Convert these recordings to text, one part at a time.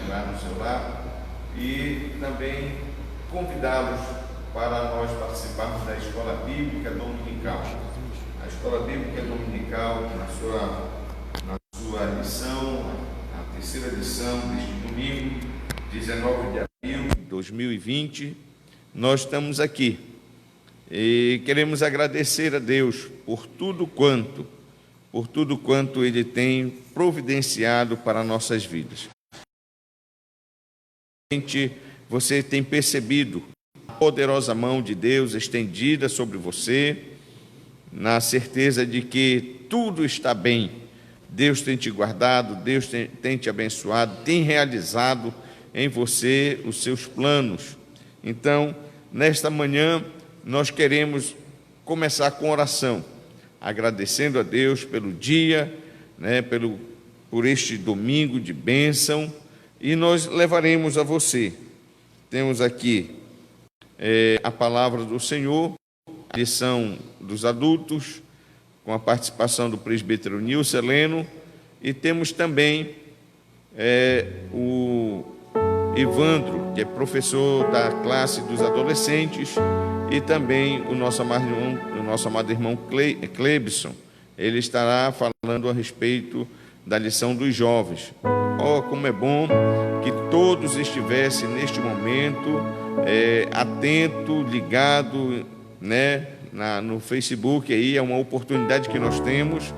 entrar no seu lar e também convidá-los para nós participarmos da Escola Bíblica Dominical. A Escola Bíblica Dominical, na sua lição, a terceira lição deste domingo, 19 de abril de 2020, nós estamos aqui e queremos agradecer a Deus por tudo quanto Ele tem providenciado para nossas vidas. Você tem percebido a poderosa mão de Deus estendida sobre você, na certeza de que tudo está bem. Deus tem te guardado, Deus tem te abençoado, tem realizado em você os seus planos. Então, nesta manhã, nós queremos começar com oração, agradecendo a Deus pelo dia, por este domingo de bênção, e nós levaremos a você. Temos aqui a palavra do Senhor, a lição dos adultos, com a participação do presbítero Nilson Heleno, e temos também o Evandro, que é professor da classe dos adolescentes, e também o nosso amado irmão Clebson. Ele estará falando a respeito da lição dos jovens. Como é bom que todos estivessem neste momento atento, ligado, no Facebook. Aí é uma oportunidade que nós temos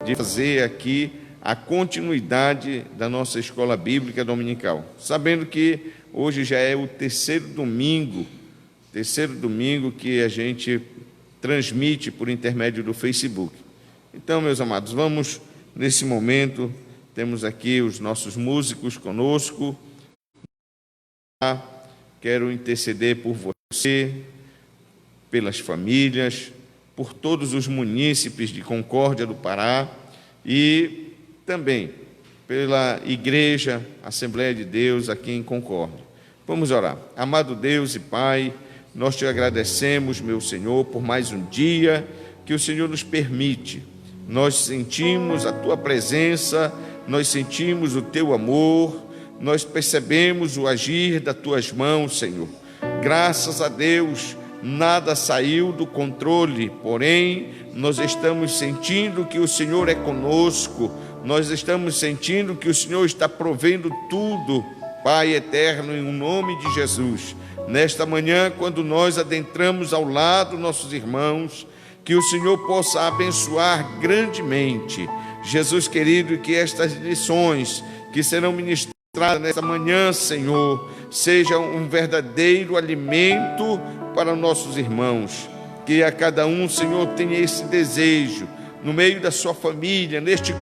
de fazer aqui a continuidade da nossa escola bíblica dominical, sabendo que hoje já é o terceiro domingo que a gente transmite por intermédio do Facebook. Então, meus amados, vamos nesse momento, temos aqui os nossos músicos conosco. Quero interceder por você, pelas famílias, por todos os munícipes de Concórdia do Pará e também pela Igreja Assembleia de Deus aqui em Concórdia. Vamos orar. Amado Deus e Pai, nós te agradecemos, meu Senhor, por mais um dia que o Senhor nos permite. Nós sentimos a Tua presença, nós sentimos o Teu amor, nós percebemos o agir das Tuas mãos, Senhor. Graças a Deus, nada saiu do controle, porém, nós estamos sentindo que o Senhor é conosco, nós estamos sentindo que o Senhor está provendo tudo, Pai eterno, em nome de Jesus. Nesta manhã, quando nós adentramos ao lado dos nossos irmãos, que o Senhor possa abençoar grandemente. Jesus querido, que estas lições que serão ministradas nesta manhã, Senhor, sejam um verdadeiro alimento para nossos irmãos. Que a cada um, Senhor, tenha esse desejo, no meio da sua família, neste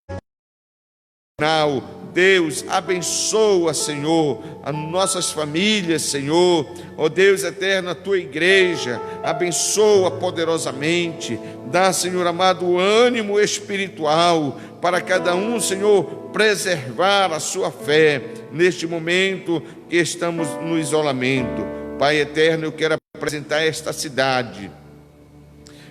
final. Deus, abençoa, Senhor, as nossas famílias, Senhor. Ó Deus eterno, a Tua igreja, abençoa poderosamente. Dá, Senhor amado, ânimo espiritual para cada um, Senhor, preservar a sua fé neste momento que estamos no isolamento. Pai eterno, eu quero apresentar esta cidade.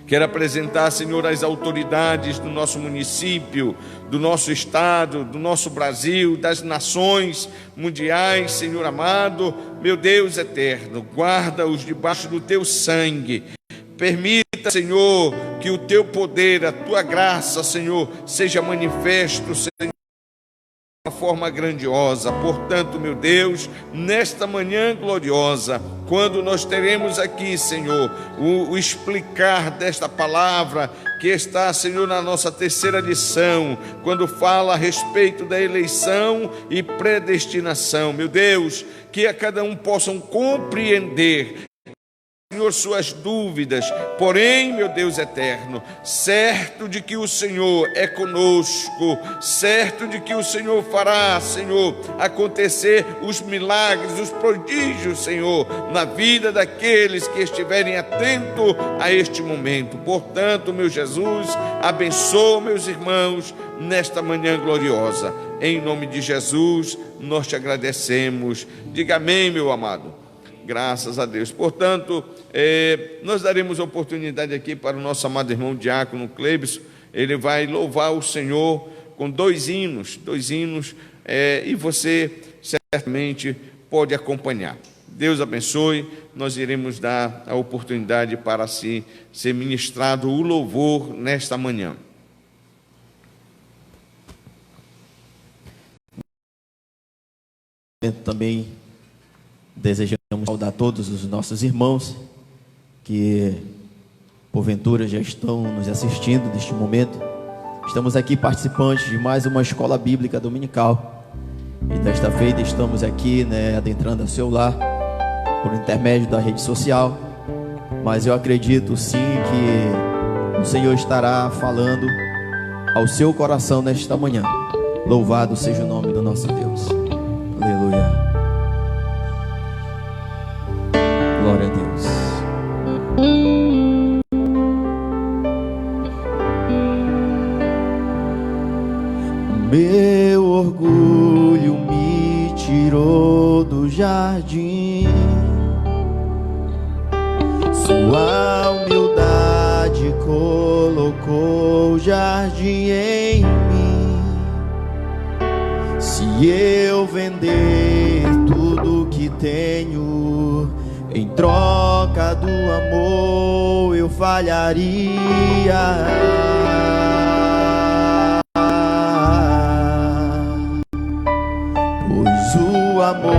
Quero apresentar, Senhor, as autoridades do nosso município, do nosso estado, do nosso Brasil, das nações mundiais, Senhor amado. Meu Deus eterno, guarda-os debaixo do Teu sangue. Permita, Senhor, que o Teu poder, a Tua graça, Senhor, seja manifesto, Senhor, de uma forma grandiosa. Portanto, meu Deus, nesta manhã gloriosa, quando nós teremos aqui, Senhor, o explicar desta palavra que está, Senhor, na nossa terceira lição, quando fala a respeito da eleição e predestinação, meu Deus, que a cada um possam compreender, Senhor, suas dúvidas, porém, meu Deus eterno, certo de que o Senhor é conosco, certo de que o Senhor fará, Senhor, acontecer os milagres, os prodígios, Senhor, na vida daqueles que estiverem atentos a este momento. Portanto, meu Jesus, abençoa meus irmãos nesta manhã gloriosa. Em nome de Jesus, nós te agradecemos. Diga amém, meu amado. Graças a Deus. Portanto, nós daremos oportunidade aqui para o nosso amado irmão diácono Clebson. Ele vai louvar o Senhor com dois hinos, e você certamente pode acompanhar. Deus abençoe. Nós iremos dar a oportunidade para ser ministrado o louvor nesta manhã. Também desejamos saudar todos os nossos irmãos que porventura já estão nos assistindo neste momento. Estamos aqui participantes de mais uma escola bíblica dominical e desta feita estamos aqui, adentrando ao seu lar por intermédio da rede social, mas eu acredito sim que o Senhor estará falando ao seu coração nesta manhã. Louvado seja o nome do nosso Deus. Aleluia. Glória a Deus. Meu orgulho me tirou do jardim, sua humildade colocou o jardim em mim. Se eu vender tudo que tenho em troca do amor, eu falharia. Pois o amor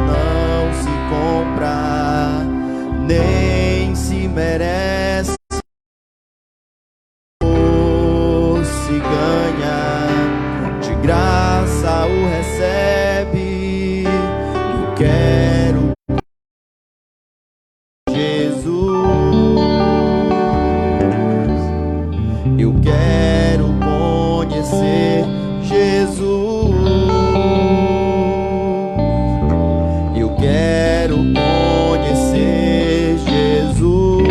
não se compra, nem se merece, ou se ganha, de graça o recebe. Eu quero Jesus, eu quero conhecer Jesus, eu quero conhecer Jesus,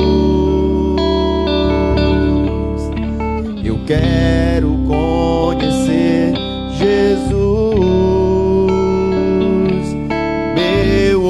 eu quero conhecer Jesus. Meu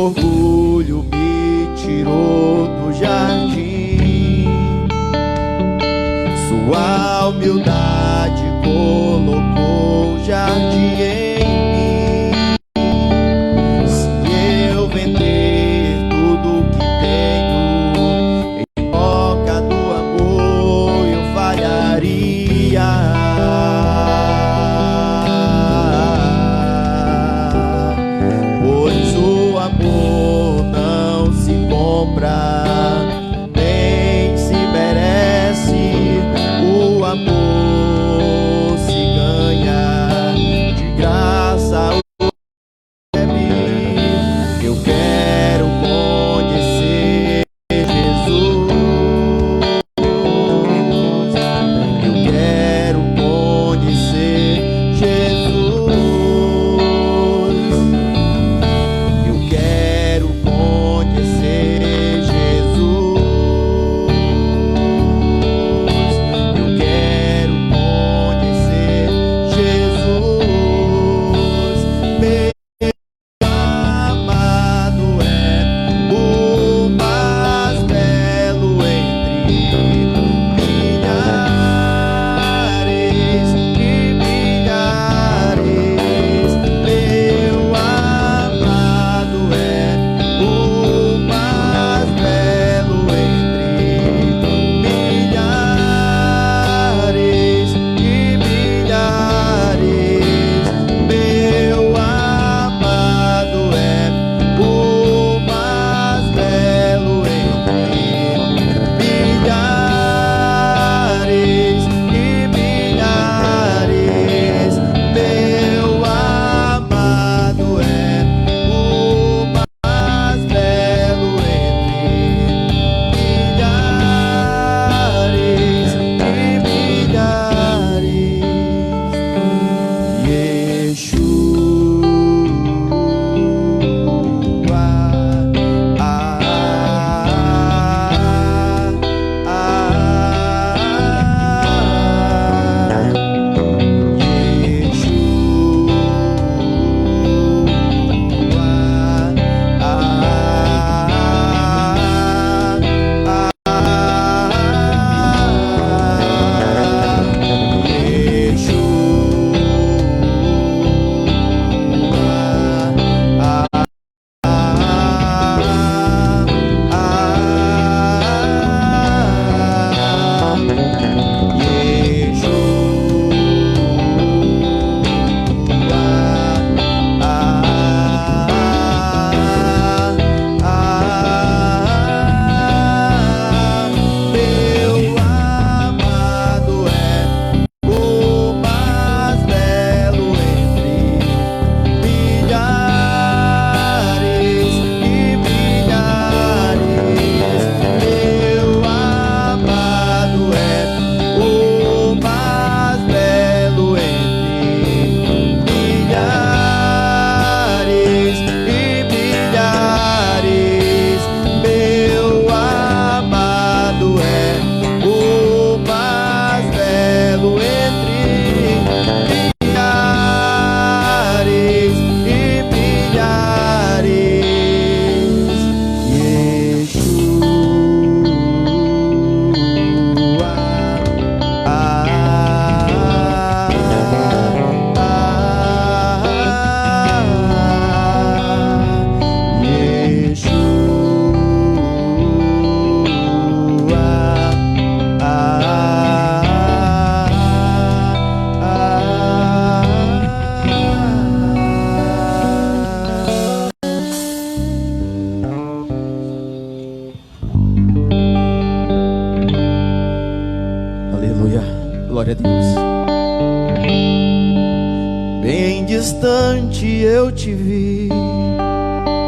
eu te vi,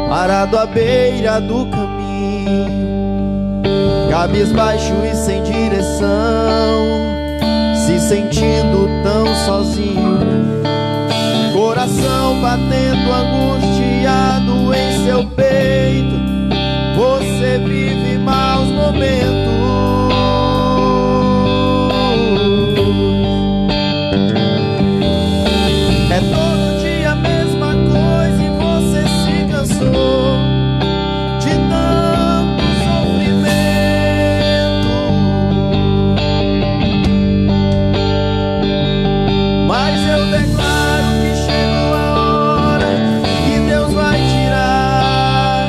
parado à beira do caminho, cabisbaixo e sem direção, se sentindo tão sozinho, coração batendo angustiado em seu peito. Você vive maus momentos. É todo dia a mesma coisa e você se cansou de tanto sofrimento. Mas eu declaro que chegou a hora que Deus vai tirar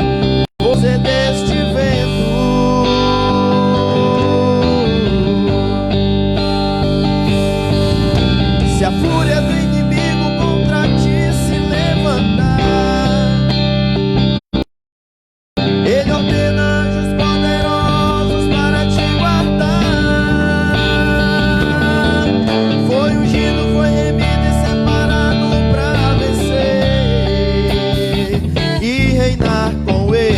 você deste vento. Se a fúria do inimigo contra ti se levantar, Ele ordena anjos poderosos para te guardar. Foi ungido, foi remido e separado para vencer e reinar com Ele.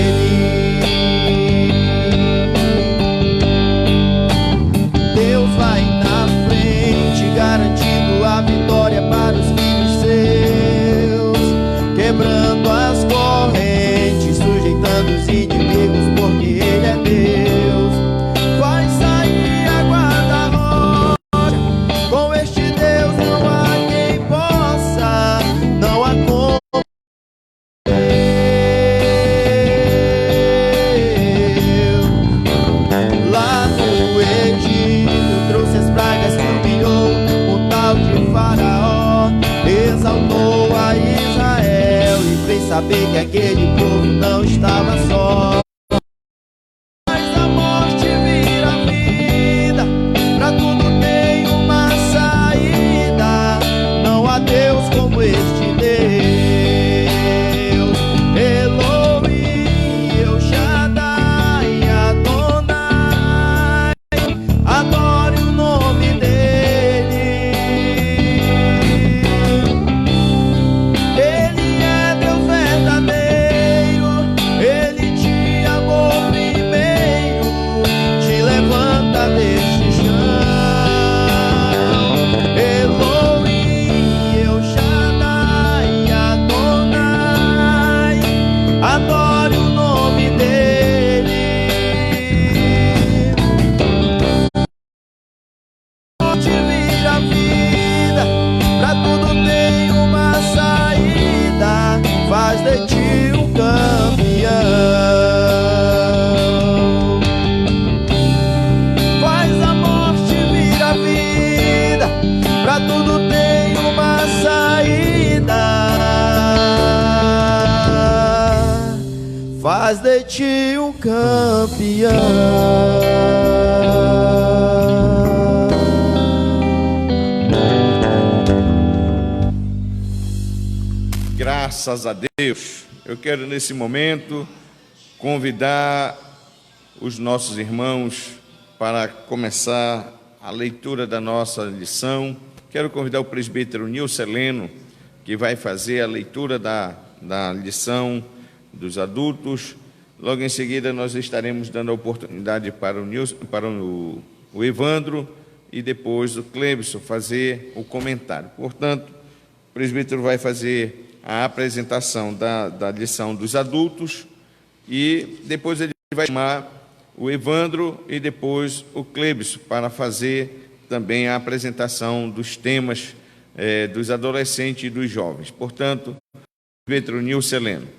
Deus vai na frente, garantindo a vitória para os filhos seus, quebrando as correntes, sujeitando os inimigos, porque Ele é Deus. Vai sair a guarda-rocha, com este Deus não há quem possa, não há como. Lá no Egito trouxe as pragas que humilhou o tal de Faraó, exaltou a Israel e fez saber que aquele povo não estava só. Mas a morte vira vida, pra tudo tem uma saída. Não há Deus como este Deus. Elohim, El Shaddai, Adonai, adore o nome dele. Ele é Deus verdadeiro, Ele te amou primeiro, te levanta deste chão. Elohim, El Shaddai, Adonai, adore o nome dele. Morte vira vida, pra tudo tem uma saída, faz de ti um campeão. Faz a morte virar vida, pra tudo tem uma saída, faz de ti um campeão. Graças a Deus. Eu quero nesse momento convidar os nossos irmãos para começar a leitura da nossa lição. Quero convidar o presbítero Nilson Heleno, que vai fazer a leitura da lição dos adultos. Logo em seguida nós estaremos dando a oportunidade para o Evandro e depois o Clebson fazer o comentário. Portanto, o presbítero vai fazer a apresentação da lição dos adultos e depois ele vai chamar o Evandro e depois o Clebson para fazer também a apresentação dos temas dos adolescentes e dos jovens. Portanto, presbítero Nilson Heleno.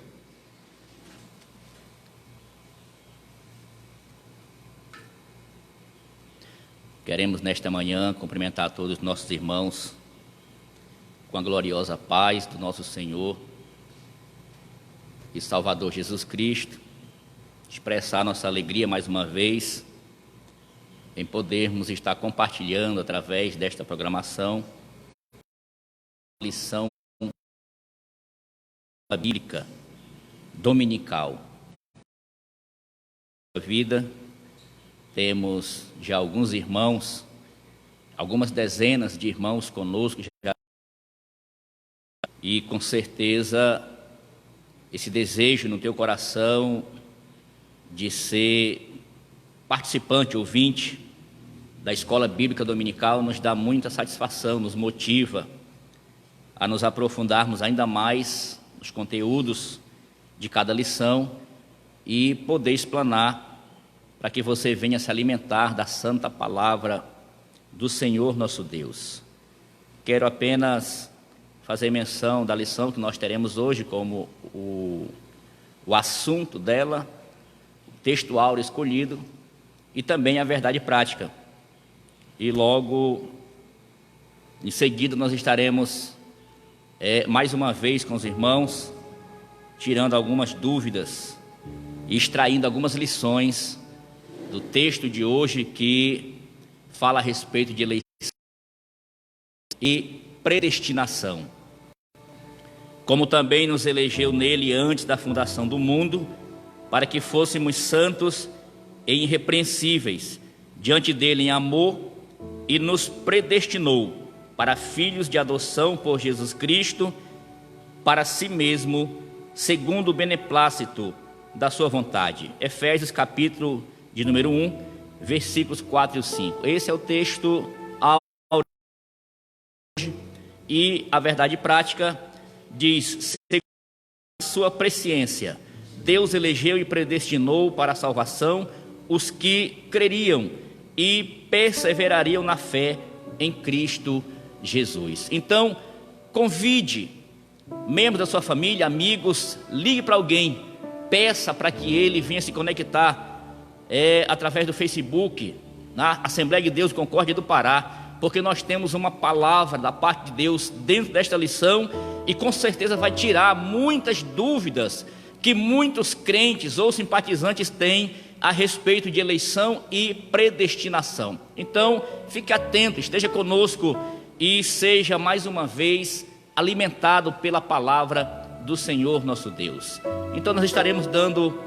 Queremos nesta manhã cumprimentar todos os nossos irmãos com a gloriosa paz do nosso Senhor e Salvador Jesus Cristo, expressar nossa alegria mais uma vez em podermos estar compartilhando através desta programação a lição bíblica dominical. Na vida temos já alguns irmãos, algumas dezenas de irmãos conosco já e com certeza esse desejo no teu coração de ser participante, ouvinte da Escola Bíblica Dominical nos dá muita satisfação, nos motiva a nos aprofundarmos ainda mais nos conteúdos de cada lição e poder explanar para que você venha se alimentar da santa palavra do Senhor nosso Deus. Quero apenas fazer menção da lição que nós teremos hoje como o assunto dela, o texto áureo escolhido e também a verdade prática. E logo em seguida nós estaremos mais uma vez com os irmãos, tirando algumas dúvidas e extraindo algumas lições do texto de hoje que fala a respeito de eleição e predestinação. Como também nos elegeu nele antes da fundação do mundo, para que fôssemos santos e irrepreensíveis diante dele em amor, e nos predestinou para filhos de adoção por Jesus Cristo, para si mesmo, segundo o beneplácito da sua vontade. Efésios capítulo de número 1, versículos 4 e 5. Esse é o texto áureo. E a verdade prática diz: segundo a sua presciência, Deus elegeu e predestinou para a salvação os que creriam e perseverariam na fé em Cristo Jesus. Então, convide membros da sua família, amigos, ligue para alguém, peça para que ele venha se conectar através do Facebook, na Assembleia de Deus Concórdia do Pará, porque nós temos uma palavra da parte de Deus dentro desta lição e com certeza vai tirar muitas dúvidas que muitos crentes ou simpatizantes têm a respeito de eleição e predestinação. Então, fique atento, esteja conosco e seja mais uma vez alimentado pela palavra do Senhor nosso Deus. Então, nós estaremos dando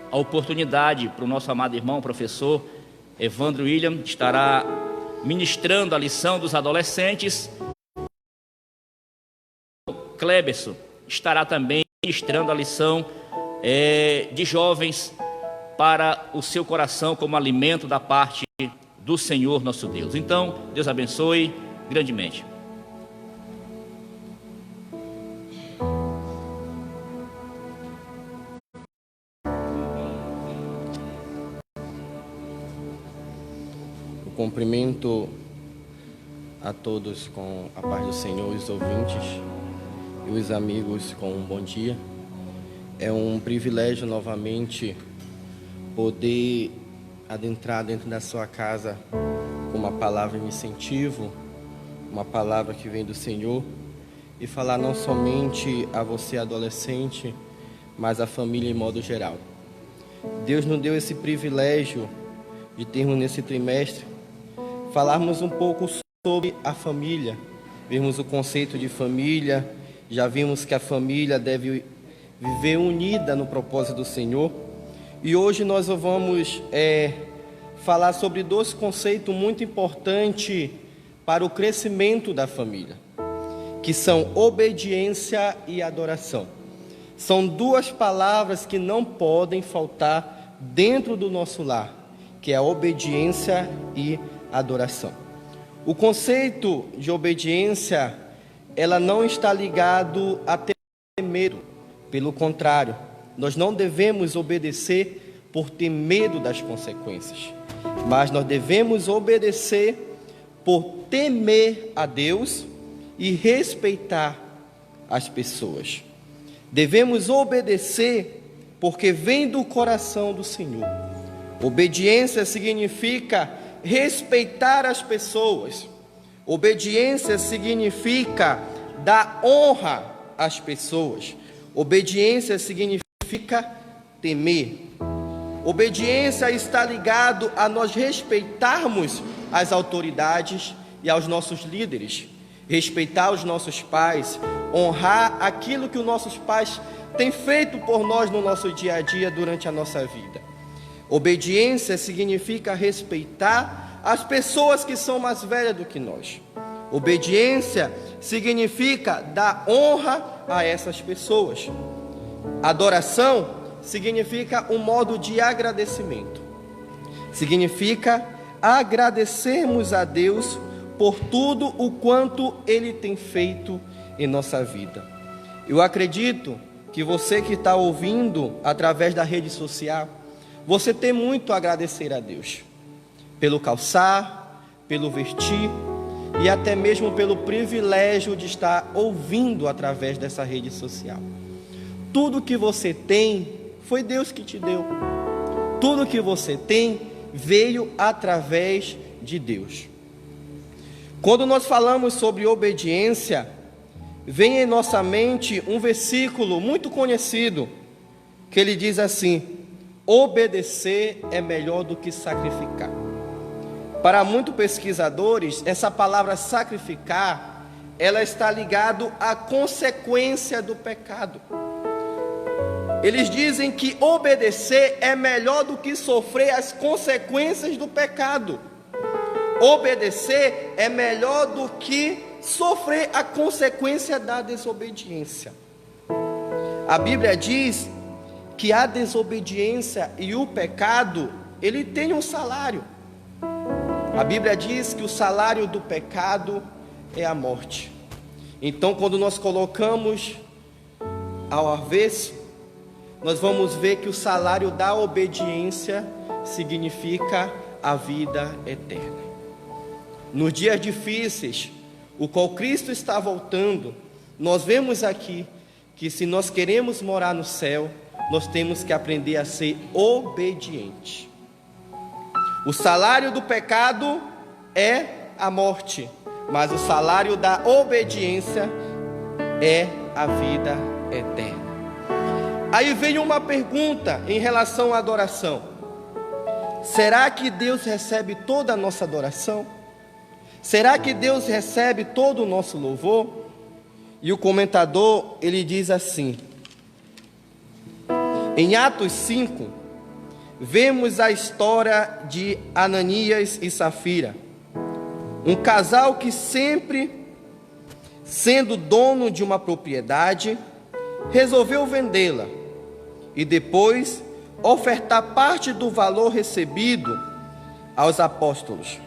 a oportunidade para o nosso amado irmão, o professor Evandro William, estará ministrando a lição dos adolescentes. Cleberson estará também ministrando a lição de jovens, para o seu coração como alimento da parte do Senhor nosso Deus. Então, Deus abençoe grandemente. Eu cumprimento a todos com a paz do Senhor, os ouvintes e os amigos com um bom dia. É um privilégio novamente poder adentrar dentro da sua casa com uma palavra de incentivo, uma palavra que vem do Senhor, e falar não somente a você adolescente, mas a família em modo geral. Deus nos deu esse privilégio de termos nesse trimestre falarmos um pouco sobre a família, vermos o conceito de família. Já vimos que a família deve viver unida no propósito do Senhor. E hoje nós vamos falar sobre dois conceitos muito importantes para o crescimento da família, que são obediência e adoração. São duas palavras que não podem faltar dentro do nosso lar, que é a obediência e adoração. O conceito de obediência, ela não está ligado a ter medo, pelo contrário, nós não devemos obedecer por ter medo das consequências, mas nós devemos obedecer por temer a Deus e respeitar as pessoas. Devemos obedecer porque vem do coração do Senhor. Obediência significa respeitar as pessoas. Obediência significa dar honra às pessoas. Obediência significa temer. Obediência está ligado a nós respeitarmos as autoridades e aos nossos líderes, respeitar os nossos pais, honrar aquilo que os nossos pais têm feito por nós no nosso dia a dia durante a nossa vida. Obediência significa respeitar as pessoas que são mais velhas do que nós. Obediência significa dar honra a essas pessoas. Adoração significa um modo de agradecimento. Significa agradecermos a Deus por tudo o quanto Ele tem feito em nossa vida. Eu acredito que você que está ouvindo através da rede social, você tem muito a agradecer a Deus. Pelo calçar, pelo vestir e até mesmo pelo privilégio de estar ouvindo através dessa rede social. Tudo que você tem foi Deus que te deu. Tudo que você tem veio através de Deus. Quando nós falamos sobre obediência, vem em nossa mente um versículo muito conhecido, que ele diz assim: obedecer é melhor do que sacrificar. Para muitos pesquisadores, essa palavra sacrificar, ela está ligada à consequência do pecado. Eles dizem que obedecer é melhor do que sofrer as consequências do pecado. Obedecer é melhor do que sofrer a consequência da desobediência. A Bíblia diz que a desobediência e o pecado, ele tem um salário. A Bíblia diz que o salário do pecado é a morte. Então, quando nós colocamos ao avesso, nós vamos ver que o salário da obediência significa a vida eterna. Nos dias difíceis, o qual Cristo está voltando, nós vemos aqui que se nós queremos morar no céu, nós temos que aprender a ser obediente. O salário do pecado é a morte, mas o salário da obediência é a vida eterna. Aí vem uma pergunta em relação à adoração: será que Deus recebe toda a nossa adoração? Será que Deus recebe todo o nosso louvor? E o comentador, ele diz assim: em Atos 5, vemos a história de Ananias e Safira, um casal que sempre, sendo dono de uma propriedade, resolveu vendê-la e depois ofertar parte do valor recebido aos apóstolos.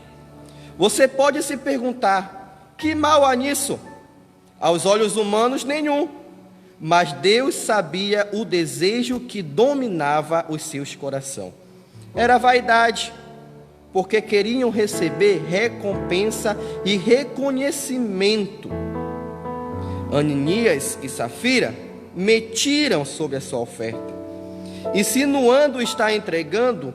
Você pode se perguntar: que mal há nisso? Aos olhos humanos, nenhum. Mas Deus sabia o desejo que dominava os seus corações. Era vaidade, porque queriam receber recompensa e reconhecimento. Ananias e Safira mentiram sobre a sua oferta, insinuando estar entregando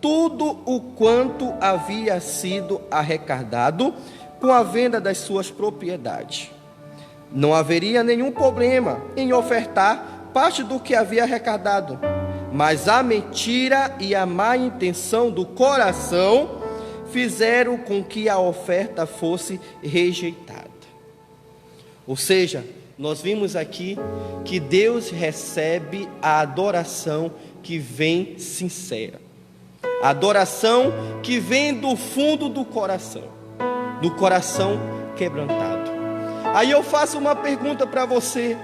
tudo o quanto havia sido arrecadado com a venda das suas propriedades. Não haveria nenhum problema em ofertar parte do que havia arrecadado, mas a mentira e a má intenção do coração fizeram com que a oferta fosse rejeitada. Ou seja, nós vimos aqui que Deus recebe a adoração que vem sincera, a adoração que vem do fundo do coração quebrantado. Aí eu faço uma pergunta para você: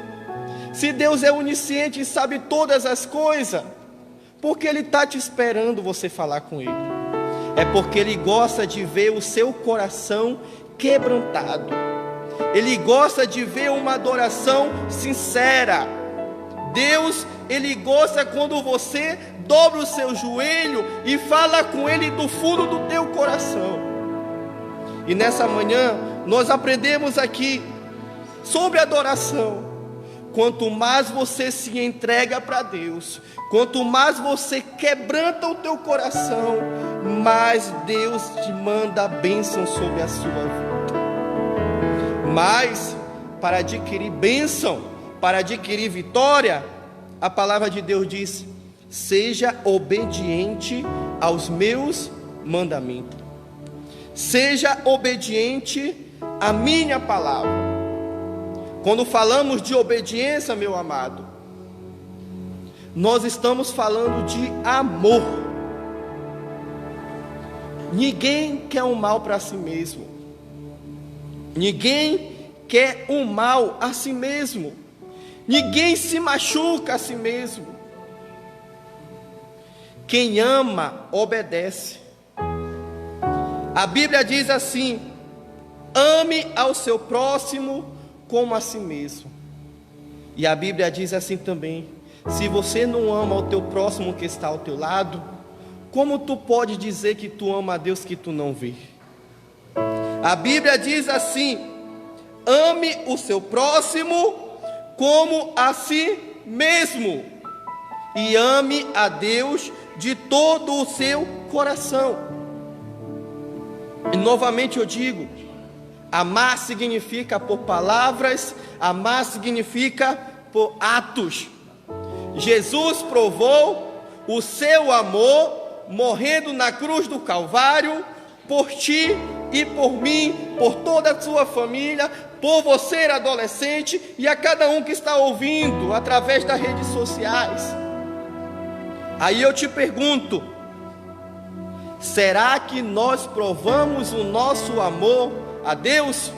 se Deus é onisciente e sabe todas as coisas, por que Ele está te esperando você falar com Ele? É porque Ele gosta de ver o seu coração quebrantado. Ele gosta de ver uma adoração sincera. Deus, Ele gosta quando você dobra o seu joelho e fala com Ele do fundo do teu coração. E nessa manhã nós aprendemos aqui sobre adoração. Quanto mais você se entrega para Deus, quanto mais você quebranta o teu coração, mais Deus te manda bênção sobre a sua vida. Mas para adquirir bênção, para adquirir vitória, a palavra de Deus diz: seja obediente aos meus mandamentos. Seja obediente à minha palavra. Quando falamos de obediência, meu amado, nós estamos falando de amor. Ninguém quer o mal para si mesmo. Ninguém quer o mal a si mesmo. Ninguém se machuca a si mesmo. Quem ama, obedece. A Bíblia diz assim: ame ao seu próximo como a si mesmo. E a Bíblia diz assim também: se você não ama o teu próximo que está ao teu lado, como tu pode dizer que tu ama a Deus que tu não vê? A Bíblia diz assim: ame o seu próximo como a si mesmo, e ame a Deus de todo o seu coração. E novamente eu digo, amar significa por palavras, amar significa por atos. Jesus provou o seu amor morrendo na cruz do Calvário por ti e por mim, por toda a sua família, por você, adolescente, e a cada um que está ouvindo através das redes sociais. Aí eu te pergunto: será que nós provamos o nosso amor a Deus?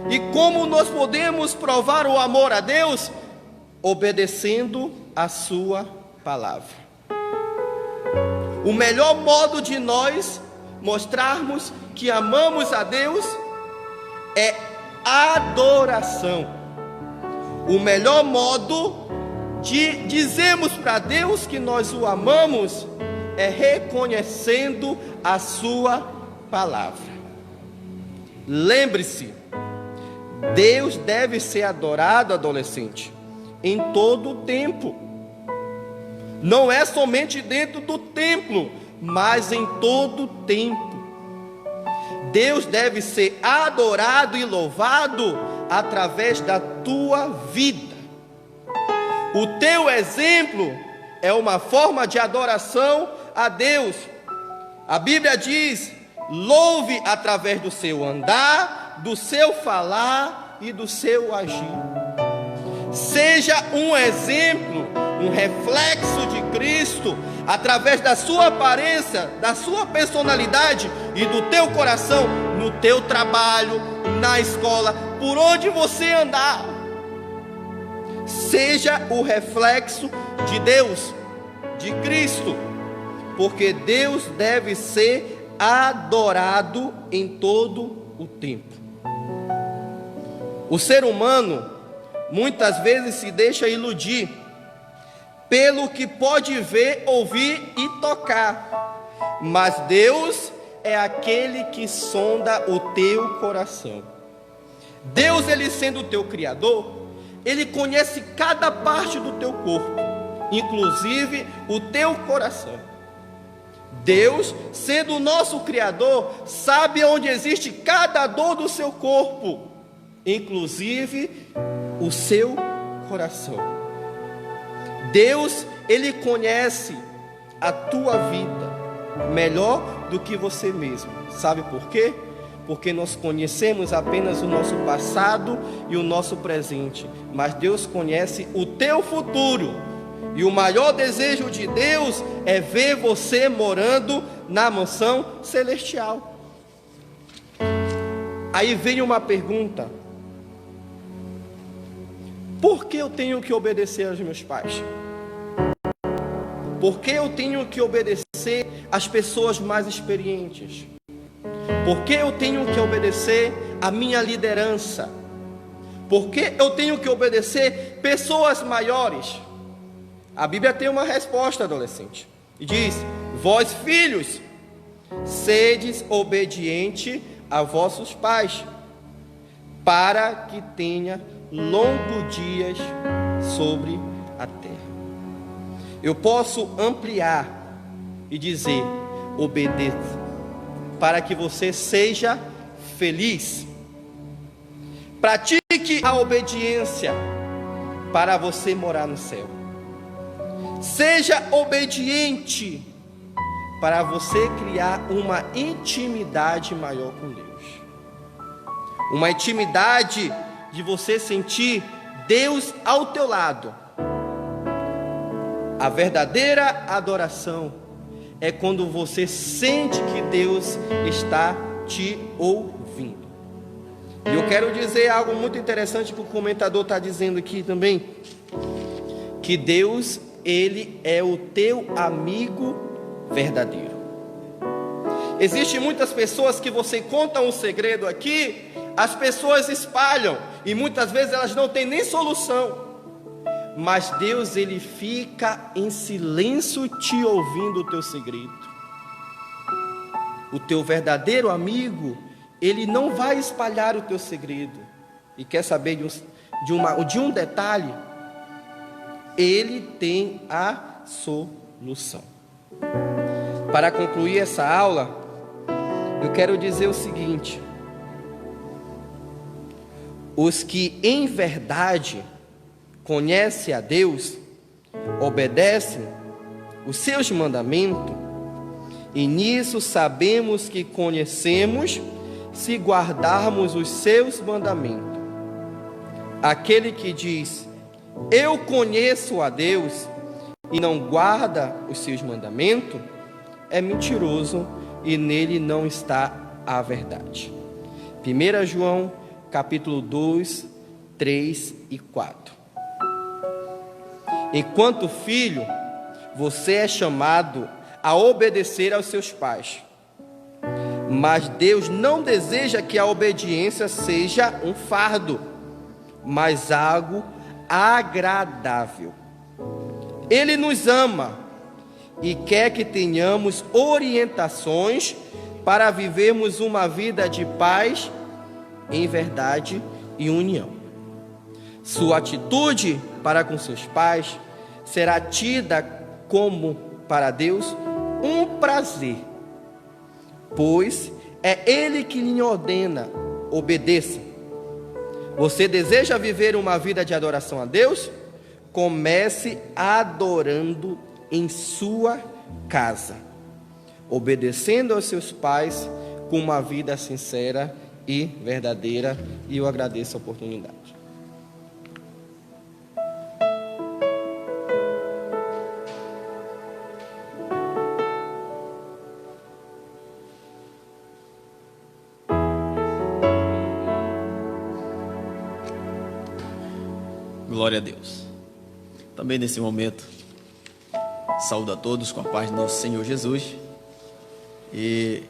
E como nós podemos provar o amor a Deus? Obedecendo a sua palavra. O melhor modo de nós mostrarmos que amamos a Deus é adoração. O melhor modo de dizermos para Deus que nós o amamos é reconhecendo a sua palavra. Lembre-se, Deus deve ser adorado, adolescente, em todo o tempo. Não é somente dentro do templo, mas em todo o tempo. Deus deve ser adorado e louvado através da tua vida. O teu exemplo é uma forma de adoração a Deus. A Bíblia diz: louve através do seu andar, do seu falar e do seu agir. Seja um exemplo, um reflexo de Cristo, através da sua aparência, da sua personalidade e do teu coração, no teu trabalho, na escola, por onde você andar. Seja o reflexo de Deus, de Cristo, porque Deus deve ser adorado em todo o tempo. O ser humano muitas vezes se deixa iludir pelo que pode ver, ouvir e tocar, mas Deus é aquele que sonda o teu coração. Deus, Ele sendo o teu Criador, Ele conhece cada parte do teu corpo, inclusive o teu coração. Deus, sendo o nosso Criador, sabe onde existe cada dor do seu corpo, inclusive o seu coração. Deus, Ele conhece a tua vida melhor do que você mesmo. Sabe por quê? Porque nós conhecemos apenas o nosso passado e o nosso presente, mas Deus conhece o teu futuro. E o maior desejo de Deus é ver você morando na mansão celestial. Aí vem uma pergunta: por que eu tenho que obedecer aos meus pais? Por que eu tenho que obedecer às pessoas mais experientes? Por que eu tenho que obedecer à minha liderança? Por que eu tenho que obedecer pessoas maiores? A Bíblia tem uma resposta, adolescente, e diz: vós filhos, sedes obedientes a vossos pais, para que tenha longos dias sobre a terra. Eu posso ampliar e dizer: obedeça, para que você seja feliz. Pratique a obediência para você morar no céu. Seja obediente para você criar uma intimidade maior com Deus. Uma intimidade de você sentir Deus ao teu lado. A verdadeira adoração é quando você sente que Deus está te ouvindo. E eu quero dizer algo muito interessante que o comentador está dizendo aqui também, que Deus, Ele é o teu amigo verdadeiro. Existem muitas pessoas que você conta um segredo aqui, as pessoas espalham, e muitas vezes elas não têm nem solução. Mas Deus, Ele fica em silêncio te ouvindo o teu segredo. O teu verdadeiro amigo, ele não vai espalhar o teu segredo. E quer saber de um detalhe? Ele tem a solução. Para concluir essa aula, eu quero dizer o seguinte: os que em verdade conhecem a Deus, obedecem os seus mandamentos, e nisso sabemos que conhecemos se guardarmos os seus mandamentos. Aquele que diz, eu conheço a Deus, e não guarda os seus mandamentos, é mentiroso, e nele não está a verdade. 1 João, capítulo 2, 3 e 4. Enquanto filho, você é chamado a obedecer aos seus pais. Mas Deus não deseja que a obediência seja um fardo, mas algo agradável. Ele nos ama e quer que tenhamos orientações para vivermos uma vida de paz, em verdade e união. Sua atitude para com seus pais será tida como, para Deus, um prazer, pois é Ele que lhe ordena, obedeça. Você deseja viver uma vida de adoração a Deus? Comece adorando em sua casa, obedecendo aos seus pais com uma vida sincera e verdadeira, e eu agradeço a oportunidade. Glória a Deus. Também nesse momento, saúdo a todos com a paz do nosso Senhor Jesus. E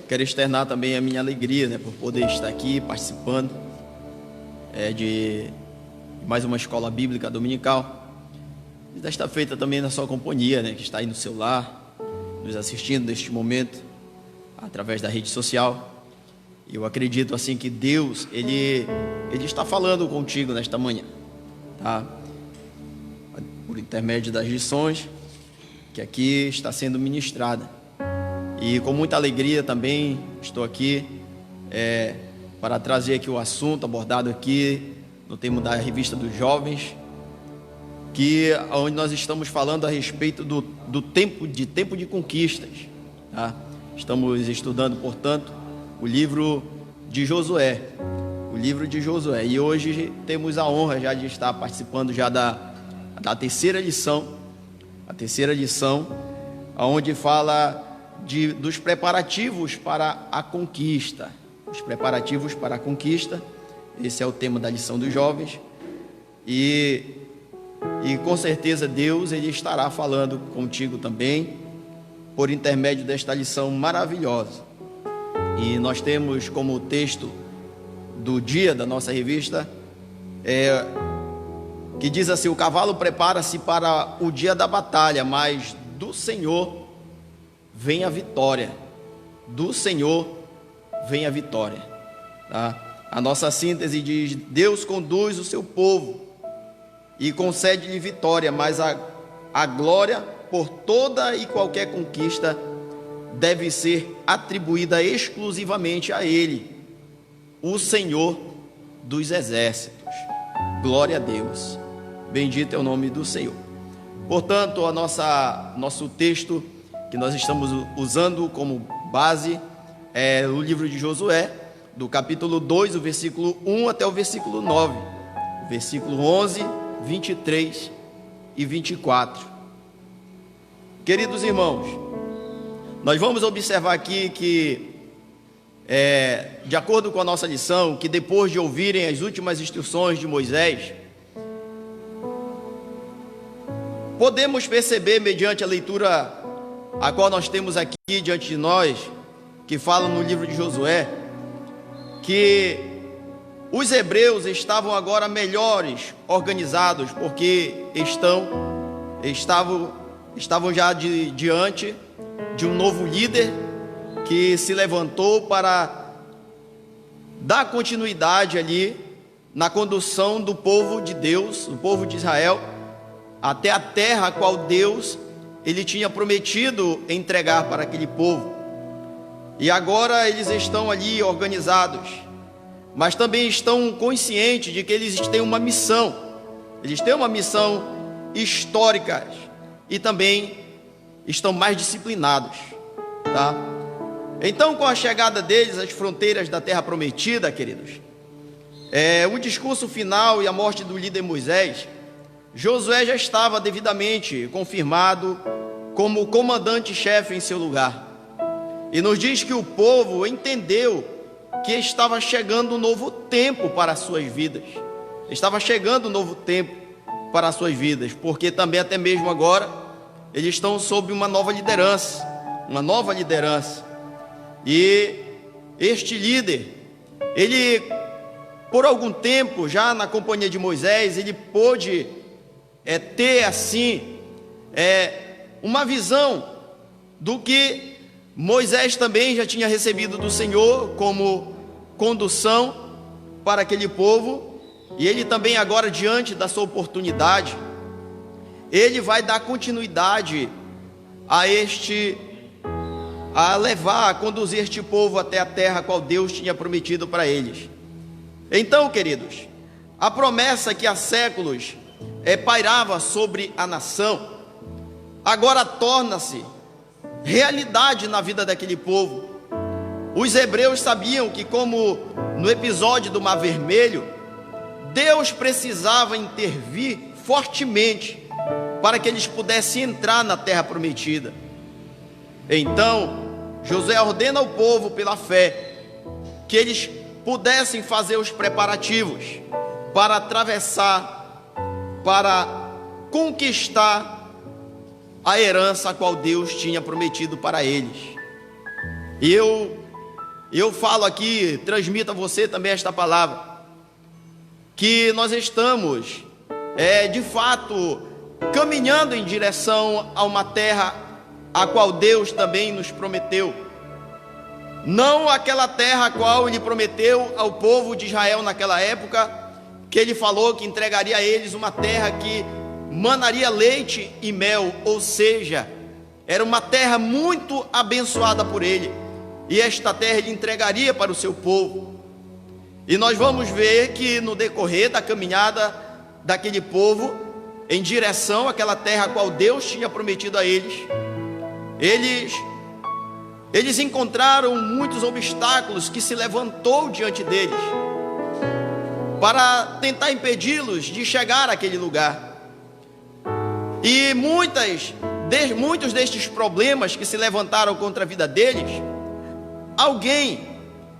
quero externar também a minha alegria, por poder estar aqui participando de mais uma escola bíblica dominical. E desta feita também na sua companhia, que está aí no seu lar, nos assistindo neste momento, através da rede social. E eu acredito assim que Deus, Ele está falando contigo nesta manhã. Tá? Por intermédio das lições que aqui está sendo ministrada, e com muita alegria também estou aqui para trazer aqui o assunto abordado aqui no tema da revista dos jovens, onde nós estamos falando a respeito do tempo de conquistas, tá? Estamos estudando, portanto, o livro de Josué. E hoje temos a honra já de estar participando já da terceira lição, onde fala dos preparativos para a conquista. Os preparativos para a conquista, esse é o tema da lição dos jovens, e com certeza Deus, Ele estará falando contigo também, por intermédio desta lição maravilhosa. E nós temos como texto do dia da nossa revista, que diz assim: o cavalo prepara-se para o dia da batalha, mas do Senhor vem a vitória. Do Senhor vem a vitória, tá? A nossa síntese diz: Deus conduz o seu povo e concede-lhe vitória, mas a glória por toda e qualquer conquista deve ser atribuída exclusivamente a Ele, o Senhor dos exércitos. Glória a Deus, bendito é o nome do Senhor. Portanto, nosso texto que nós estamos usando como base é o livro de Josué, do capítulo 2, o versículo 1 até o versículo 9, o versículo 11, 23 e 24. Queridos irmãos, nós vamos observar aqui que de acordo com a nossa lição, que depois de ouvirem as últimas instruções de Moisés, podemos perceber, mediante a leitura a qual nós temos aqui diante de nós, que fala no livro de Josué, que os hebreus estavam agora melhores organizados, porque estavam já diante de um novo líder que se levantou para dar continuidade ali na condução do povo de Deus, o povo de Israel, até a terra a qual Deus ele tinha prometido entregar para aquele povo. E agora eles estão ali organizados, mas também estão conscientes de que eles têm uma missão. Eles têm uma missão histórica e também estão mais disciplinados, tá? Então, com a chegada deles às fronteiras da terra prometida, queridos, o discurso final e a morte do líder Moisés, Josué já estava devidamente confirmado como comandante-chefe em seu lugar. E nos diz que o povo entendeu que estava chegando um novo tempo para as suas vidas. Estava chegando um novo tempo para as suas vidas, porque também até mesmo agora eles estão sob uma nova liderança. E este líder, ele, por algum tempo, já na companhia de Moisés, ele pôde ter assim uma visão do que Moisés também já tinha recebido do Senhor como condução para aquele povo. E ele também agora, diante da sua oportunidade, ele vai dar continuidade a conduzir este povo até a terra a qual Deus tinha prometido para eles. Então, queridos, a promessa que há séculos pairava sobre a nação, agora torna-se realidade na vida daquele povo. Os hebreus sabiam que, como no episódio do Mar Vermelho, Deus precisava intervir fortemente para que eles pudessem entrar na terra prometida. Então, Josué ordena ao povo pela fé que eles pudessem fazer os preparativos para atravessar, para conquistar a herança a qual Deus tinha prometido para eles. E eu falo aqui, transmito a você também esta palavra, que nós estamos de fato caminhando em direção a uma terra a qual Deus também nos prometeu. Não aquela terra a qual Ele prometeu ao povo de Israel naquela época, que Ele falou que entregaria a eles uma terra que manaria leite e mel, ou seja, era uma terra muito abençoada por Ele, e esta terra Ele entregaria para o seu povo. E nós vamos ver que no decorrer da caminhada daquele povo em direção àquela terra a qual Deus tinha prometido a eles, eles encontraram muitos obstáculos que se levantou diante deles para tentar impedi-los de chegar àquele lugar. E muitos destes problemas que se levantaram contra a vida deles, alguém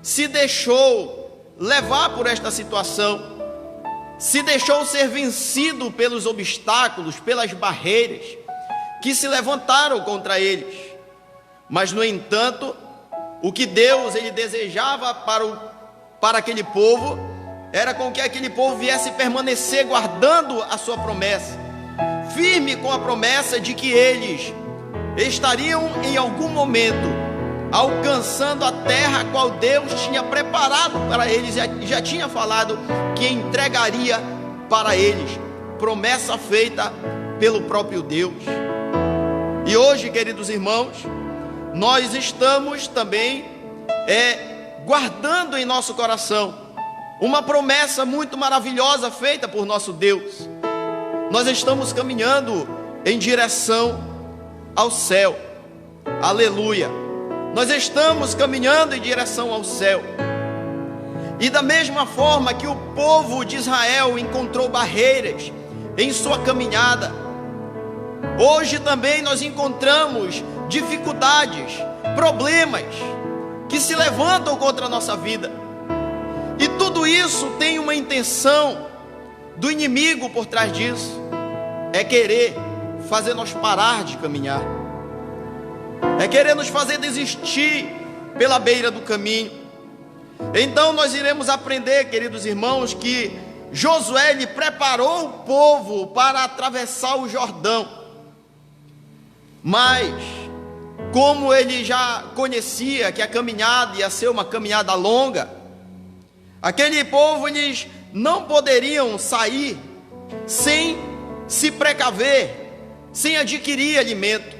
se deixou levar por esta situação, se deixou ser vencido pelos obstáculos, pelas barreiras que se levantaram contra eles. Mas, no entanto, o que Deus ele desejava para aquele povo era com que aquele povo viesse permanecer guardando a sua promessa, firme com a promessa de que eles estariam em algum momento alcançando a terra a qual Deus tinha preparado para eles e já tinha falado que entregaria para eles, promessa feita pelo próprio Deus. E hoje, queridos irmãos, nós estamos também guardando em nosso coração uma promessa muito maravilhosa feita por nosso Deus. Nós estamos caminhando em direção ao céu, aleluia. Nós estamos caminhando em direção ao céu. E da mesma forma que o povo de Israel encontrou barreiras em sua caminhada, hoje também nós encontramos dificuldades, problemas que se levantam contra a nossa vida. E tudo isso tem uma intenção do inimigo por trás disso, é querer fazer nós parar de caminhar, é querer nos fazer desistir pela beira do caminho. Então nós iremos aprender, queridos irmãos, que Josué ele preparou o povo para atravessar o Jordão, mas como ele já conhecia que a caminhada ia ser uma caminhada longa, aquele povo eles não poderiam sair sem se precaver, sem adquirir alimento.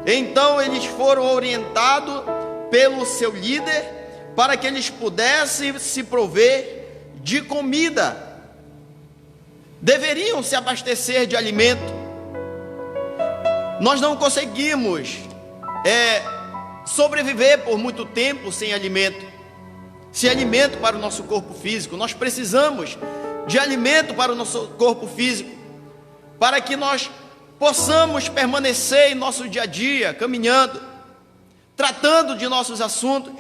Então eles foram orientados pelo seu líder para que eles pudessem se prover de comida, deveriam se abastecer de alimento. Nós não conseguimos sobreviver por muito tempo sem alimento para o nosso corpo físico. Nós precisamos de alimento para o nosso corpo físico, para que nós possamos permanecer em nosso dia a dia, caminhando, tratando de nossos assuntos.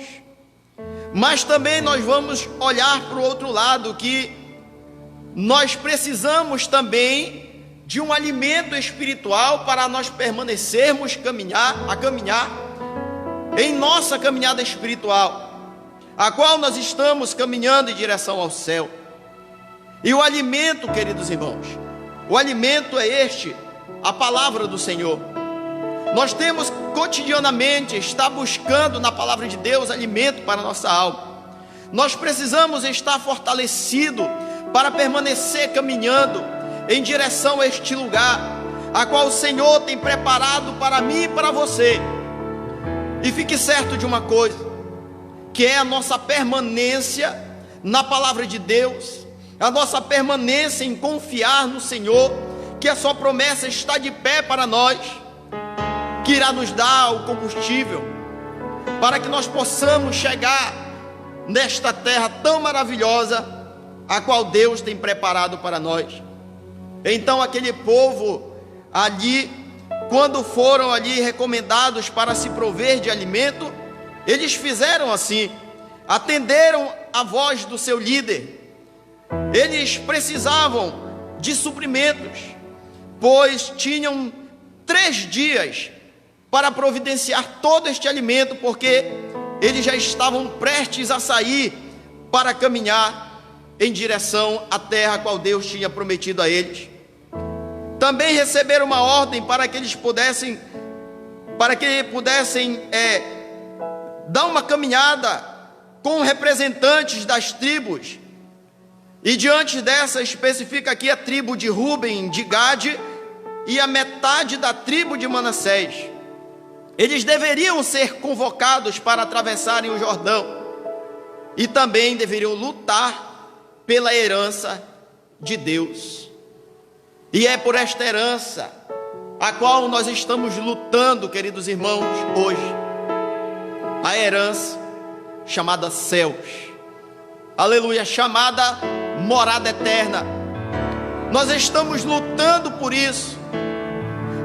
Mas também nós vamos olhar para o outro lado, que nós precisamos também de um alimento espiritual para nós permanecermos a caminhar em nossa caminhada espiritual, a qual nós estamos caminhando em direção ao céu. E o alimento, queridos irmãos, o alimento é a palavra do Senhor. Nós temos cotidianamente estar buscando na palavra de Deus alimento para a nossa alma. Nós precisamos estar fortalecidos para permanecer caminhando em direção a este lugar, a qual o Senhor tem preparado para mim e para você. E fique certo de uma coisa, que é a nossa permanência na palavra de Deus, a nossa permanência em confiar no Senhor, que a sua promessa está de pé para nós, que irá nos dar o combustível para que nós possamos chegar nesta terra tão maravilhosa, a qual Deus tem preparado para nós. Então aquele povo ali, quando foram ali recomendados para se prover de alimento, eles fizeram assim, atenderam a voz do seu líder. Eles precisavam de suprimentos, pois tinham 3 dias para providenciar todo este alimento, porque eles já estavam prestes a sair para caminhar em direção à terra a qual Deus tinha prometido a eles. Também receberam uma ordem para que eles pudessem dar uma caminhada com representantes das tribos. E diante dessa, especifica aqui a tribo de Ruben, de Gade e a metade da tribo de Manassés. Eles deveriam ser convocados para atravessarem o Jordão e também deveriam lutar pela herança de Deus. E é por esta herança a qual nós estamos lutando, queridos irmãos, hoje. A herança chamada céus. Aleluia, chamada morada eterna. Nós estamos lutando por isso.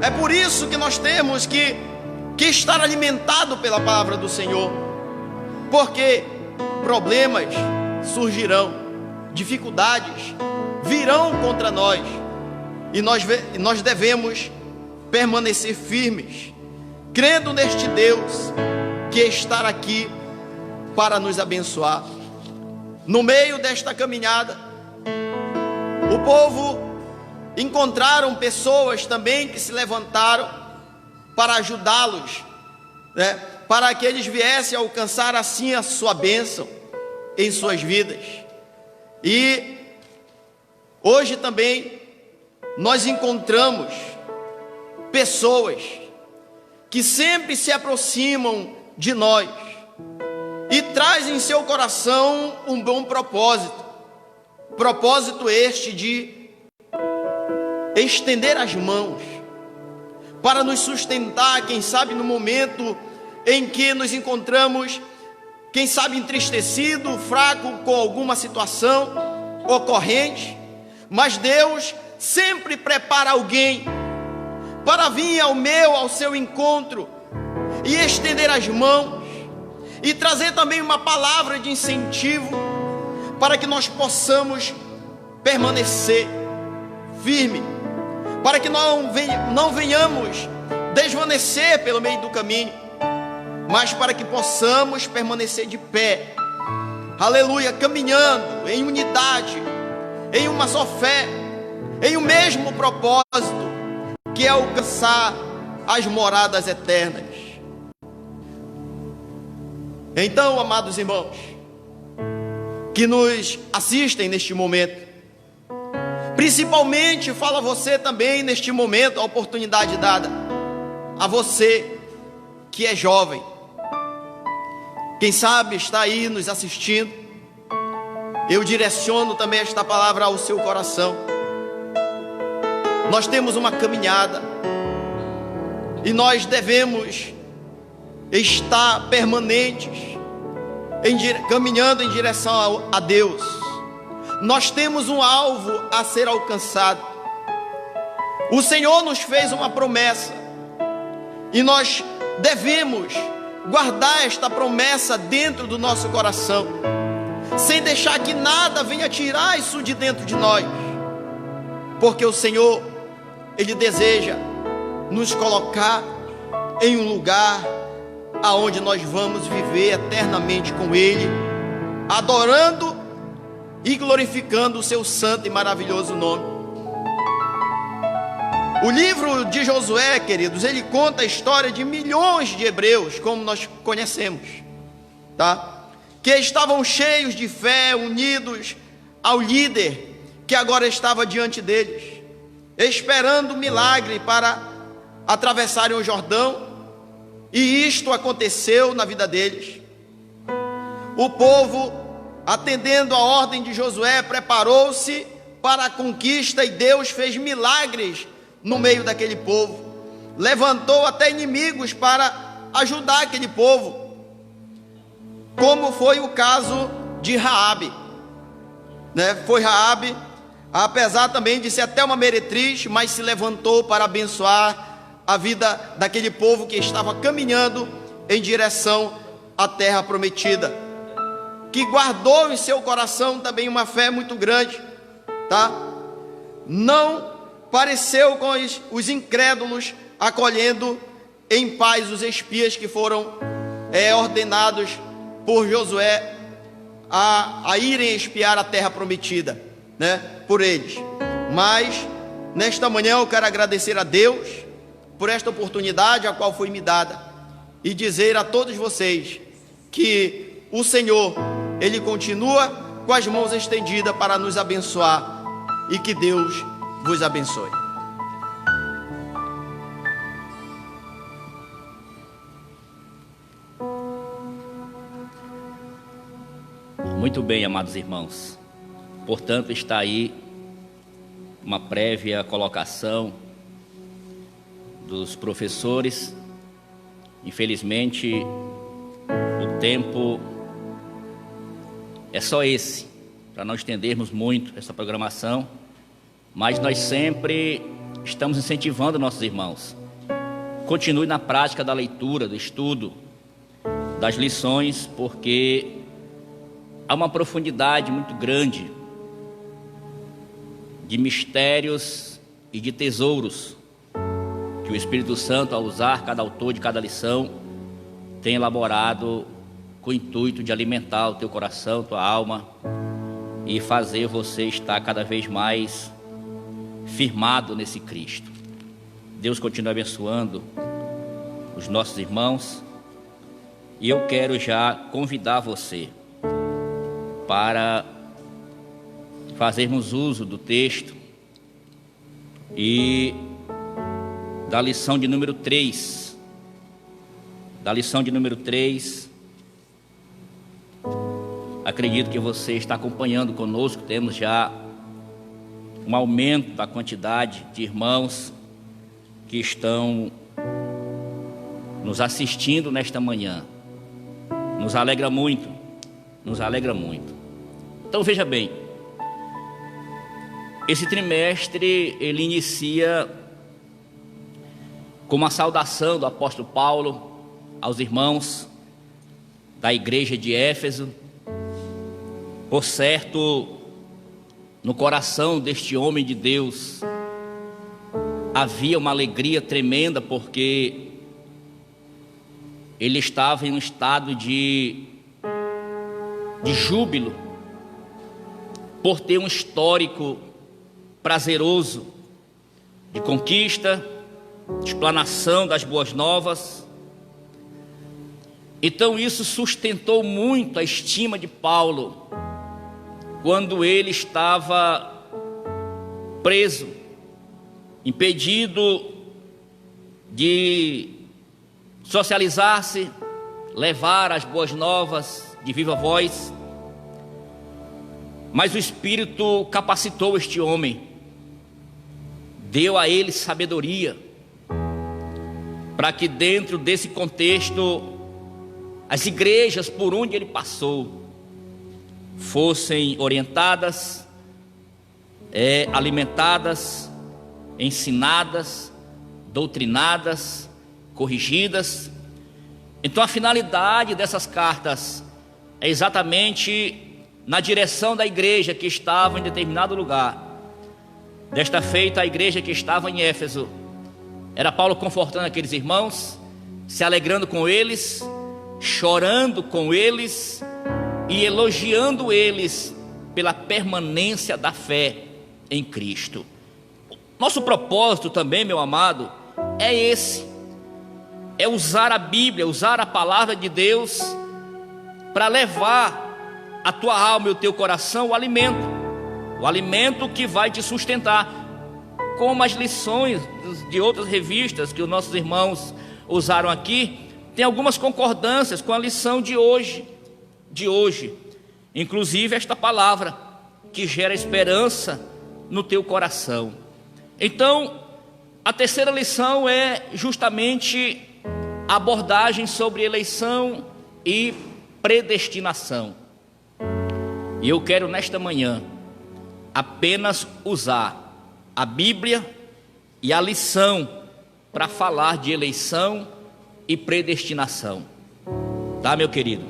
É por isso que nós temos que estar alimentado pela palavra do Senhor, porque problemas surgirão, dificuldades virão contra nós, e nós devemos permanecer firmes, crendo neste Deus que está aqui para nos abençoar. No meio desta caminhada, o povo encontraram pessoas também que se levantaram para ajudá-los, para que eles viessem a alcançar assim a sua bênção em suas vidas. E hoje também nós encontramos pessoas que sempre se aproximam de nós e trazem em seu coração um bom propósito este de estender as mãos para nos sustentar, quem sabe no momento em que nos encontramos, quem sabe entristecido, fraco com alguma situação ocorrente, mas Deus sempre prepara alguém para vir ao seu encontro e estender as mãos e trazer também uma palavra de incentivo para que nós possamos permanecer firme, para que não venhamos desvanecer pelo meio do caminho, mas para que possamos permanecer de pé, aleluia, caminhando em unidade, em uma só fé, em um mesmo propósito, que é alcançar as moradas eternas. Então, amados irmãos, que nos assistem neste momento, principalmente fala você também neste momento, a oportunidade dada a você que é jovem, quem sabe está aí nos assistindo. Eu direciono também esta palavra ao seu coração. Nós temos uma caminhada e nós devemos estar permanentes, caminhando em direção a Deus. Nós temos um alvo a ser alcançado. O Senhor nos fez uma promessa e nós devemos guardar esta promessa dentro do nosso coração, sem deixar que nada venha tirar isso de dentro de nós, porque o Senhor, Ele deseja nos colocar em um lugar aonde nós vamos viver eternamente com Ele, adorando e glorificando o seu santo e maravilhoso nome. O livro de Josué, queridos, ele conta a história de milhões de hebreus, como nós conhecemos, tá? Que estavam cheios de fé, unidos ao líder que agora estava diante deles, esperando um milagre para atravessarem o Jordão. E isto aconteceu na vida deles. O povo, atendendo a ordem de Josué, preparou-se para a conquista, e Deus fez milagres no meio daquele povo. Levantou até inimigos para ajudar aquele povo, como foi o caso de Raabe, né? Foi Raabe, apesar também de ser até uma meretriz, mas se levantou para abençoar a vida daquele povo que estava caminhando em direção à terra prometida, que guardou em seu coração também uma fé muito grande, tá? Não pareceu com os incrédulos, acolhendo em paz os espias que foram ordenados por Josué a irem espiar a terra prometida, né, por eles. Mas nesta manhã eu quero agradecer a Deus por esta oportunidade a qual foi me dada, e dizer a todos vocês que o Senhor, Ele continua com as mãos estendidas para nos abençoar, e que Deus vos abençoe. Muito bem, amados irmãos. Portanto, está aí uma prévia colocação dos professores. Infelizmente, o tempo é só esse, para não estendermos muito essa programação, mas nós sempre estamos incentivando nossos irmãos. Continue na prática da leitura, do estudo, das lições, porque há uma profundidade muito grande de mistérios e de tesouros que o Espírito Santo, ao usar cada autor de cada lição, tem elaborado com o intuito de alimentar o teu coração, tua alma, e fazer você estar cada vez mais firmado nesse Cristo. Deus continua abençoando os nossos irmãos, e eu quero já convidar você para fazermos uso do texto e da lição de número 3. Da lição de número 3, acredito que você está acompanhando conosco. Temos já um aumento da quantidade de irmãos que estão nos assistindo nesta manhã. Nos alegra muito, nos alegra muito. Então veja bem, esse trimestre ele inicia com uma saudação do apóstolo Paulo aos irmãos, da igreja de Éfeso. Por certo, no coração deste homem de Deus havia uma alegria tremenda, porque ele estava em um estado de júbilo, por ter um histórico prazeroso de conquista, de explanação das boas novas. Então isso sustentou muito a estima de Paulo quando ele estava preso, impedido de socializar-se, levar as boas novas de viva voz. Mas o Espírito capacitou este homem, deu a ele sabedoria, para que dentro desse contexto, as igrejas por onde ele passou fossem orientadas, alimentadas, ensinadas, doutrinadas, corrigidas. Então a finalidade dessas cartas é exatamente na direção da igreja que estava em determinado lugar. Desta feita, a igreja que estava em Éfeso, era Paulo confortando aqueles irmãos, se alegrando com eles, chorando com eles e elogiando eles pela permanência da fé em Cristo. Nosso propósito também, meu amado, é esse: é usar a Bíblia, usar a palavra de Deus para levar a tua alma e o teu coração o alimento que vai te sustentar, como as lições de outras revistas que os nossos irmãos usaram aqui, tem algumas concordâncias com a lição de hoje, inclusive esta palavra que gera esperança no teu coração. Então, a terceira lição é justamente a abordagem sobre eleição e predestinação. E eu quero nesta manhã apenas usar a Bíblia e a lição para falar de eleição e predestinação. Tá, meu querido?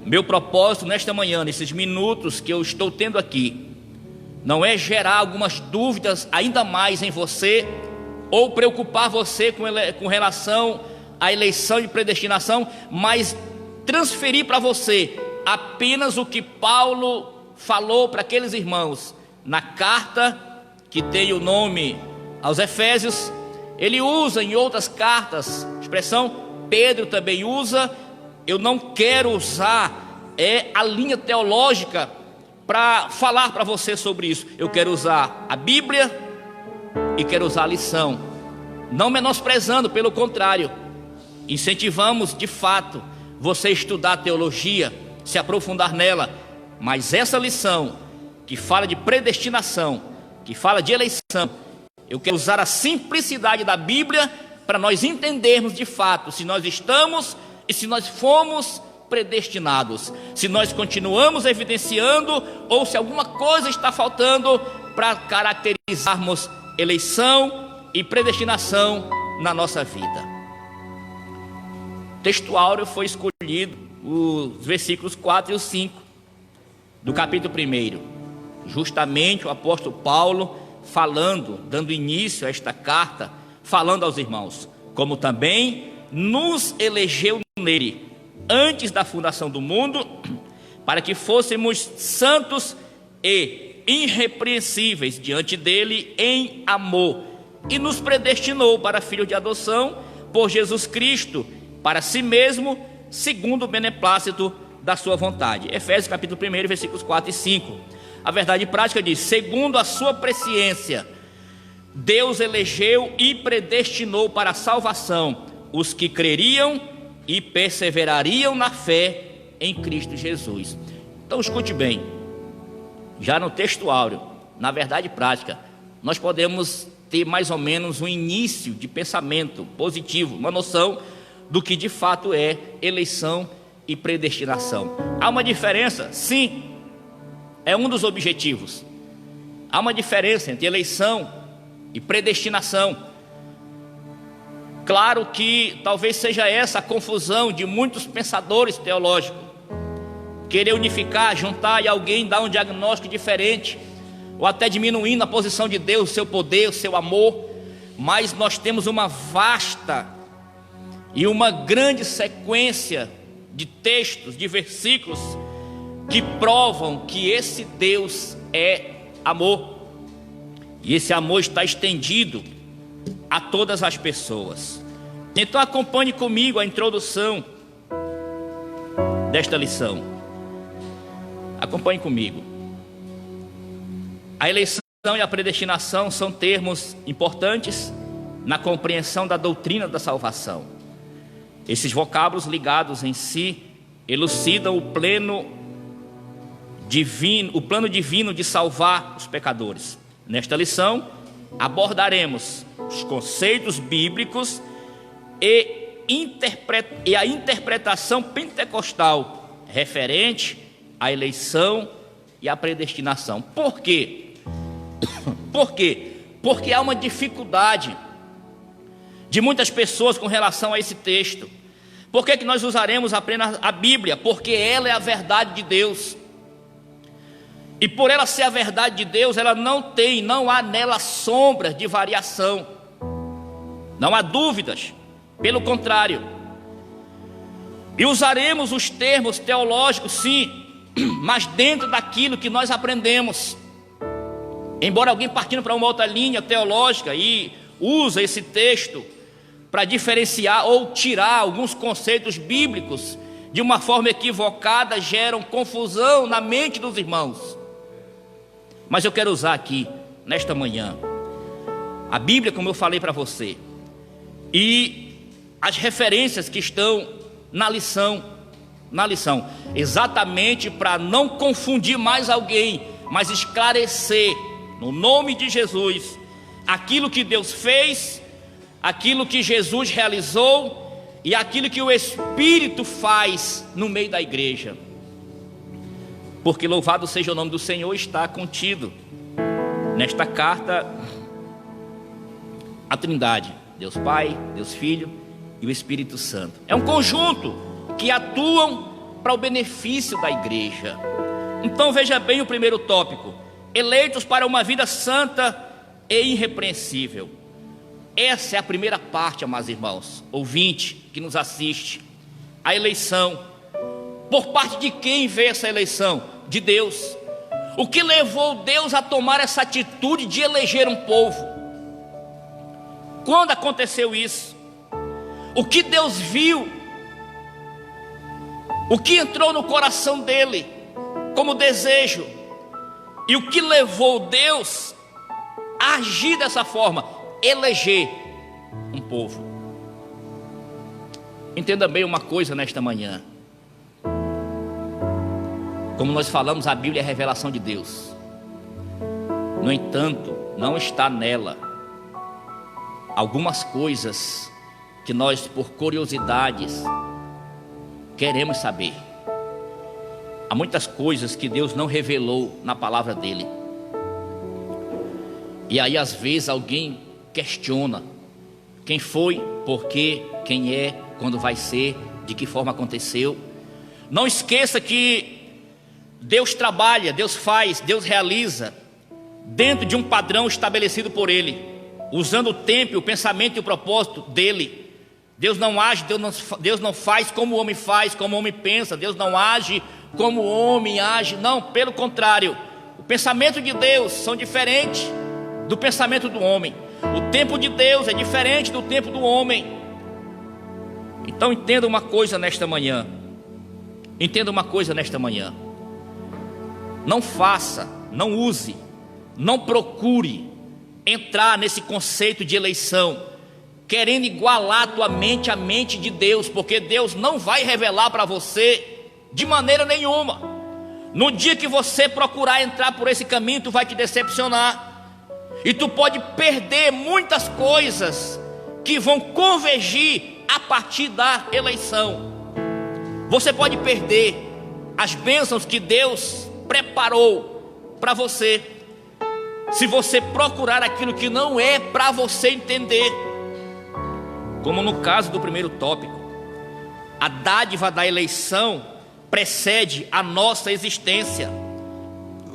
Meu propósito nesta manhã, nesses minutos que eu estou tendo aqui, não é gerar algumas dúvidas ainda mais em você, ou preocupar você com relação à eleição e predestinação, mas transferir para você apenas o que Paulo falou para aqueles irmãos na carta que tem o nome aos Efésios. Ele usa em outras cartas, expressão Pedro também usa. Eu não quero usar a linha teológica para falar para você sobre isso. Eu quero usar a Bíblia e quero usar a lição, não menosprezando, pelo contrário, incentivamos de fato você estudar teologia, se aprofundar nela, mas essa lição que fala de predestinação, que fala de eleição, eu quero usar a simplicidade da Bíblia para nós entendermos de fato se nós estamos e se nós fomos predestinados, se nós continuamos evidenciando ou se alguma coisa está faltando para caracterizarmos eleição e predestinação na nossa vida. O texto áureo foi escolhido os versículos 4 e 5 do capítulo 1, justamente o apóstolo Paulo falando, dando início a esta carta, falando aos irmãos, como também nos elegeu nele, antes da fundação do mundo, para que fôssemos santos e irrepreensíveis diante dele em amor, e nos predestinou para filhos de adoção por Jesus Cristo, para si mesmo, segundo o beneplácito da sua vontade. Efésios capítulo 1, versículos 4 e 5. A verdade prática diz: segundo a sua presciência, Deus elegeu e predestinou para a salvação os que creriam e perseverariam na fé em Cristo Jesus. Então escute bem, já no texto áureo, na verdade prática, nós podemos ter mais ou menos um início de pensamento positivo, uma noção do que de fato é eleição e predestinação. Há uma diferença? Sim, é um dos objetivos. Há uma diferença entre eleição e predestinação. Claro que talvez seja essa a confusão de muitos pensadores teológicos, querer unificar, juntar e alguém dar um diagnóstico diferente, ou até diminuindo a posição de Deus, o seu poder, o seu amor. Mas nós temos uma vasta e uma grande sequência de textos, de versículos, que provam que esse Deus é amor, e esse amor está estendido a todas as pessoas. Então acompanhe comigo a introdução desta lição. Acompanhe comigo. A eleição e a predestinação são termos importantes na compreensão da doutrina da salvação. Esses vocábulos ligados em si elucidam o plano divino de salvar os pecadores. Nesta lição, abordaremos os conceitos bíblicos e a interpretação pentecostal referente à eleição e à predestinação. Por quê? Por quê? Porque há uma dificuldade de muitas pessoas com relação a esse texto. Por que nós usaremos apenas a Bíblia? Porque ela é a verdade de Deus. E por ela ser a verdade de Deus, ela não há nela sombras de variação. Não há dúvidas, pelo contrário. E usaremos os termos teológicos, sim, mas dentro daquilo que nós aprendemos. Embora alguém partindo para uma outra linha teológica e usa esse texto para diferenciar ou tirar alguns conceitos bíblicos de uma forma equivocada, geram confusão na mente dos irmãos. Mas eu quero usar aqui, nesta manhã, a Bíblia, como eu falei para você, e as referências que estão na lição, exatamente para não confundir mais alguém, mas esclarecer, no nome de Jesus, aquilo que Deus fez, aquilo que Jesus realizou e aquilo que o Espírito faz no meio da igreja. Porque louvado seja o nome do Senhor, está contido nesta carta a Trindade, Deus Pai, Deus Filho e o Espírito Santo. É um conjunto que atuam para o benefício da igreja. Então veja bem o primeiro tópico: eleitos para uma vida santa e irrepreensível. Essa é a primeira parte, amados irmãos, ouvinte que nos assiste. A eleição. Por parte de quem veio essa eleição? De Deus. O que levou Deus a tomar essa atitude de eleger um povo? Quando aconteceu isso? O que Deus viu? O que entrou no coração dele como desejo? E o que levou Deus a agir dessa forma? Eleger um povo. Entenda bem uma coisa nesta manhã. Como nós falamos, a Bíblia é a revelação de Deus. No entanto, não está nela algumas coisas que nós, por curiosidades, queremos saber. Há muitas coisas que Deus não revelou na palavra dele. E aí às vezes alguém questiona quem foi, por quê, quem é, quando vai ser, de que forma aconteceu. Não esqueça que Deus trabalha, Deus faz, Deus realiza dentro de um padrão estabelecido por Ele, usando o tempo, o pensamento e o propósito dele. Deus não age, Deus não faz como o homem faz, como o homem pensa. Deus não age como o homem age. Não, pelo contrário, o pensamento de Deus são diferentes do pensamento do homem. O tempo de Deus é diferente do tempo do homem. Então entenda uma coisa nesta manhã. Entenda uma coisa nesta manhã. Não faça, não use, não procure entrar nesse conceito de eleição, querendo igualar a tua mente à mente de Deus, porque Deus não vai revelar para você de maneira nenhuma. No dia que você procurar entrar por esse caminho, tu vai te decepcionar, e tu pode perder muitas coisas que vão convergir a partir da eleição. Você pode perder as bênçãos que Deus preparou para você, se você procurar aquilo que não é para você entender. como no caso do primeiro tópico, a dádiva da eleição precede a nossa existência.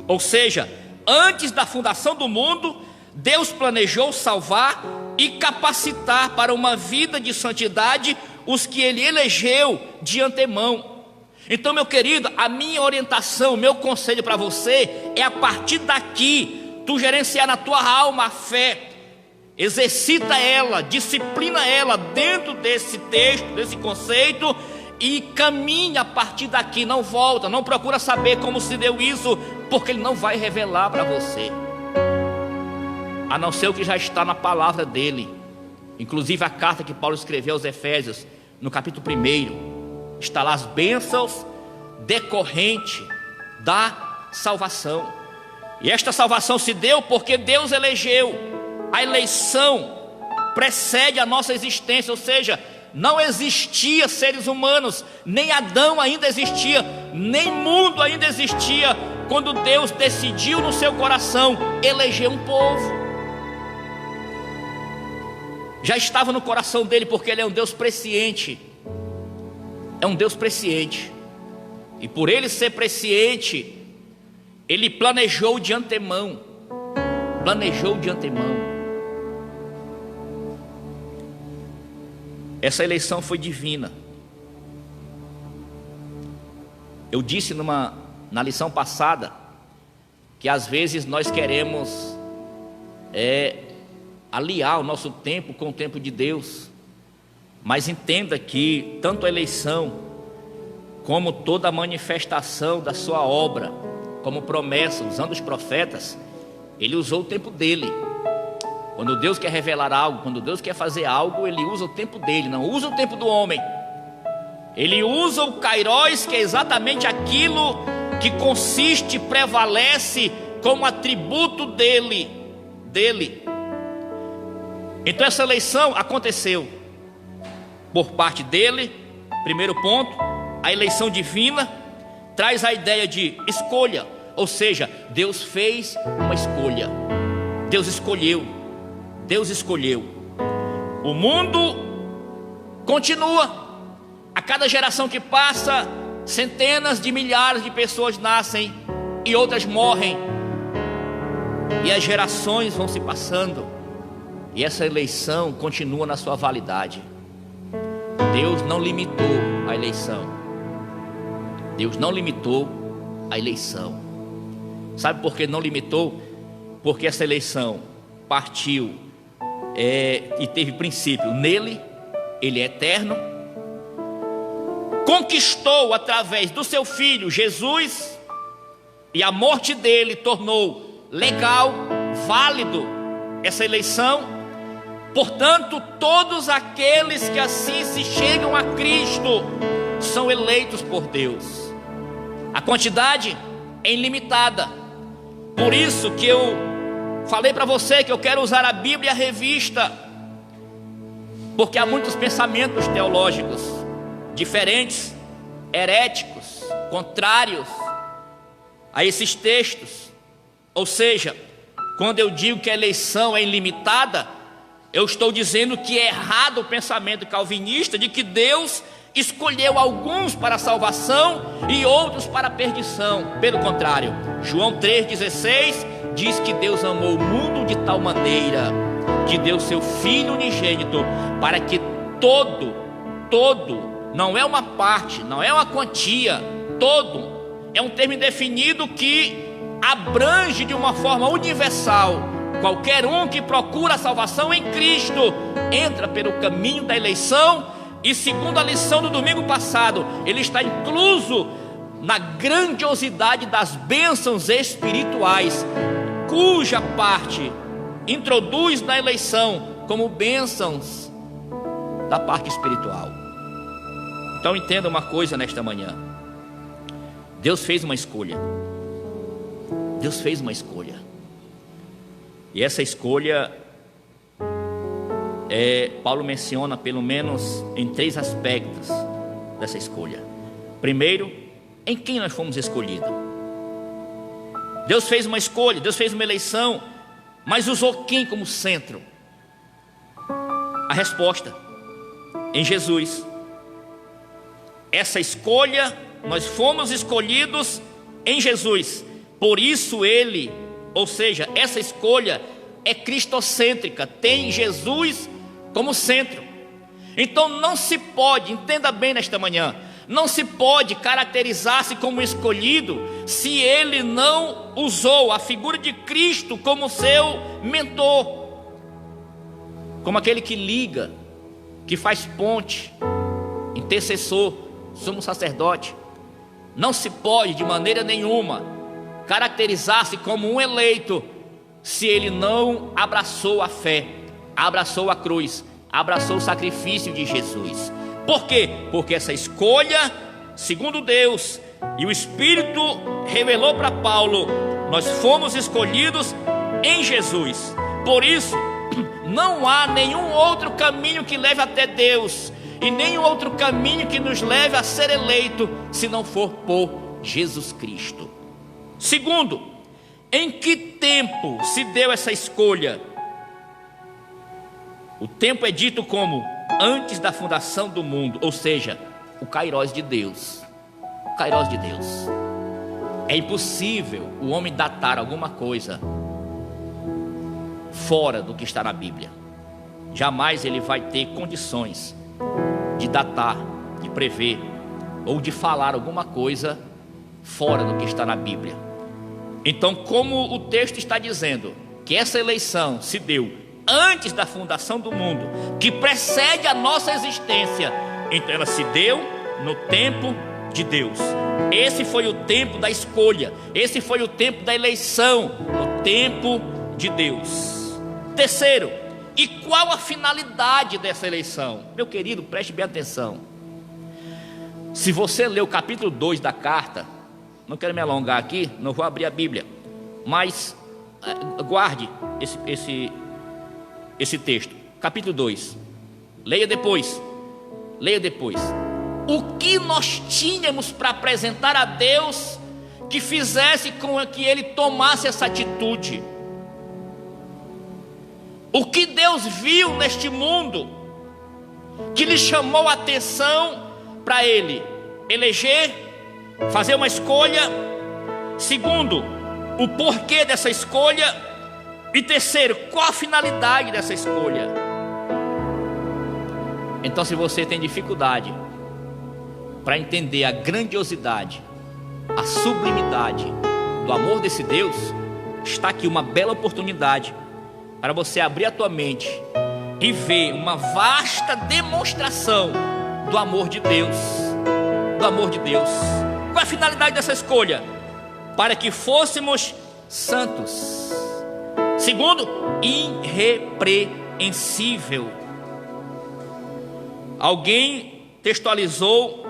Ou seja, antes da fundação do mundo, Deus planejou salvar e capacitar para uma vida de santidade os que Ele elegeu de antemão. Então, meu querido, a minha orientação, o meu conselho para você é, a partir daqui, tu gerenciar na tua alma a fé, exercita ela, disciplina ela dentro desse texto, desse conceito, e caminha a partir daqui. Não volta, não procura saber como se deu isso, porque Ele não vai revelar para você, a não ser o que já está na palavra dele. Inclusive a carta que Paulo escreveu aos Efésios, no capítulo 1, está lá as bênçãos decorrentes da salvação. E esta salvação se deu porque Deus elegeu. A eleição precede a nossa existência, ou seja, não existia seres humanos, nem Adão ainda existia, nem mundo ainda existia, quando Deus decidiu no seu coração eleger um povo. Já estava no coração dele, porque Ele é um Deus presciente. É um Deus presciente. E por Ele ser presciente, Ele planejou de antemão. Planejou de antemão. Essa eleição foi divina. Eu disse na lição passada que às vezes nós queremos aliar o nosso tempo com o tempo de Deus. Mas entenda que tanto a eleição como toda a manifestação da sua obra, como promessa, usando os profetas, Ele usou o tempo dele. Quando Deus quer revelar algo, quando Deus quer fazer algo, Ele usa o tempo dele, não usa o tempo do homem. Ele usa o kairos, que é exatamente aquilo que consiste, prevalece como atributo dele. Então essa eleição aconteceu por parte dele. Primeiro ponto, a eleição divina traz a ideia de escolha, ou seja, Deus fez uma escolha. Deus escolheu. Deus escolheu. O mundo continua. A cada geração que passa, centenas de milhares de pessoas nascem e outras morrem. E as gerações vão se passando. E essa eleição continua na sua validade. Deus não limitou a eleição. Deus não limitou a eleição. Sabe por que não limitou? Porque essa eleição partiu e teve princípio nele. Ele é eterno. Conquistou através do seu Filho Jesus, e a morte dele tornou legal, válido essa eleição. Portanto, todos aqueles que assim se chegam a Cristo são eleitos por Deus. A quantidade é ilimitada. Por isso que eu falei para você que eu quero usar a Bíblia e a revista, porque há muitos pensamentos teológicos diferentes, heréticos, contrários a esses textos. Ou seja, quando eu digo que a eleição é ilimitada, eu estou dizendo que é errado o pensamento calvinista de que Deus escolheu alguns para a salvação e outros para a perdição. Pelo contrário, João 3,16 diz que Deus amou o mundo de tal maneira que deu seu Filho unigênito, para que todo, não é uma parte, não é uma quantia, todo é um termo indefinido que abrange de uma forma universal. Qualquer um que procura a salvação em Cristo entra pelo caminho da eleição, e segundo a lição do domingo passado, ele está incluso na grandiosidade das bênçãos espirituais, cuja parte introduz na eleição como bênçãos da parte espiritual. Então entenda uma coisa nesta manhã: Deus fez uma escolha. Deus fez uma escolha. E essa escolha, Paulo menciona pelo menos em 3 aspectos dessa escolha. Primeiro, em quem nós fomos escolhidos. Deus fez uma escolha, Deus fez uma eleição, mas usou quem como centro? A resposta: em Jesus. Essa escolha, nós fomos escolhidos em Jesus. Por isso ele, ou seja, essa escolha é cristocêntrica, tem Jesus como centro. Então não se pode, entenda bem nesta manhã, não se pode caracterizar-se como escolhido se ele não usou a figura de Cristo como seu mentor, como aquele que liga, que faz ponte, intercessor, sumo sacerdote. Não se pode de maneira nenhuma caracterizar-se como um eleito se ele não abraçou a fé, abraçou a cruz, abraçou o sacrifício de Jesus. Por quê? Porque essa escolha, segundo Deus e o Espírito revelou para Paulo, nós fomos escolhidos em Jesus. Por isso, não há nenhum outro caminho que leve até Deus e nenhum outro caminho que nos leve a ser eleito, se não for por Jesus Cristo. Segundo, em que tempo se deu essa escolha? O tempo é dito como antes da fundação do mundo, ou seja, o Kairós de Deus. O Kairós de Deus. É impossível o homem datar alguma coisa fora do que está na Bíblia. Jamais ele vai ter condições de datar, de prever ou de falar alguma coisa fora do que está na Bíblia. Então, como o texto está dizendo que essa eleição se deu antes da fundação do mundo, que precede a nossa existência, então ela se deu no tempo de Deus. Esse foi o tempo da escolha, esse foi o tempo da eleição, o tempo de Deus. Terceiro, e qual a finalidade dessa eleição? Meu querido, preste bem atenção. Se você ler o capítulo 2 da carta, não quero me alongar aqui, não vou abrir a Bíblia, mas guarde esse texto, capítulo 2, leia depois. O que nós tínhamos para apresentar a Deus que fizesse com que Ele tomasse essa atitude? O que Deus viu neste mundo que lhe chamou a atenção para Ele eleger, fazer uma escolha? Segundo, o porquê dessa escolha? E terceiro, qual a finalidade dessa escolha? Então, se você tem dificuldade para entender a grandiosidade, a sublimidade do amor desse Deus, está aqui uma bela oportunidade para você abrir a tua mente e ver uma vasta demonstração do amor de Deus. Do amor de Deus. Qual é a finalidade dessa escolha? Para que fôssemos santos. Segundo, irrepreensível. Alguém textualizou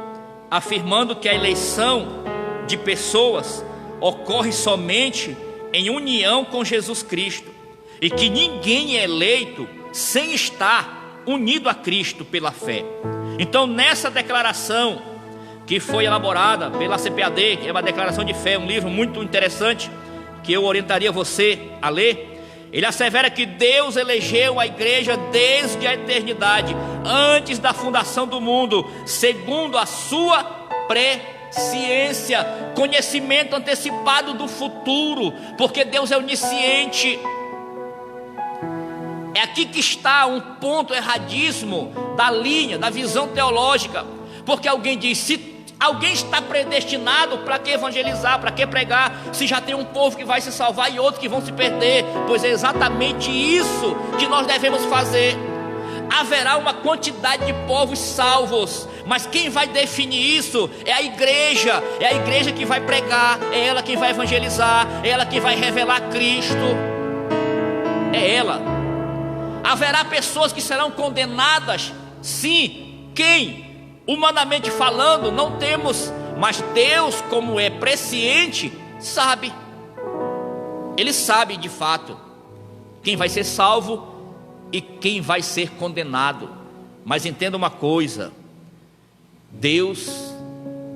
afirmando que a eleição de pessoas ocorre somente em união com Jesus Cristo e que ninguém é eleito sem estar unido a Cristo pela fé. Então, nessa declaração que foi elaborada pela CPAD, que é uma declaração de fé, um livro muito interessante que eu orientaria você a ler, ele assevera que Deus elegeu a igreja desde a eternidade, antes da fundação do mundo, segundo a sua presciência, conhecimento antecipado do futuro, porque Deus é onisciente. É aqui que está um ponto erradíssimo da linha, da visão teológica, porque alguém diz, se alguém está predestinado, para que evangelizar, para que pregar, se já tem um povo que vai se salvar e outros que vão se perder? Pois é exatamente isso que nós devemos fazer. Haverá uma quantidade de povos salvos, mas quem vai definir isso é a igreja que vai pregar, é ela quem vai evangelizar, é ela quem vai revelar Cristo, é ela. Haverá pessoas que serão condenadas, sim. Quem? Humanamente falando, não temos, mas Deus, como é presciente, sabe. Ele sabe de fato quem vai ser salvo e quem vai ser condenado. Mas entenda uma coisa: Deus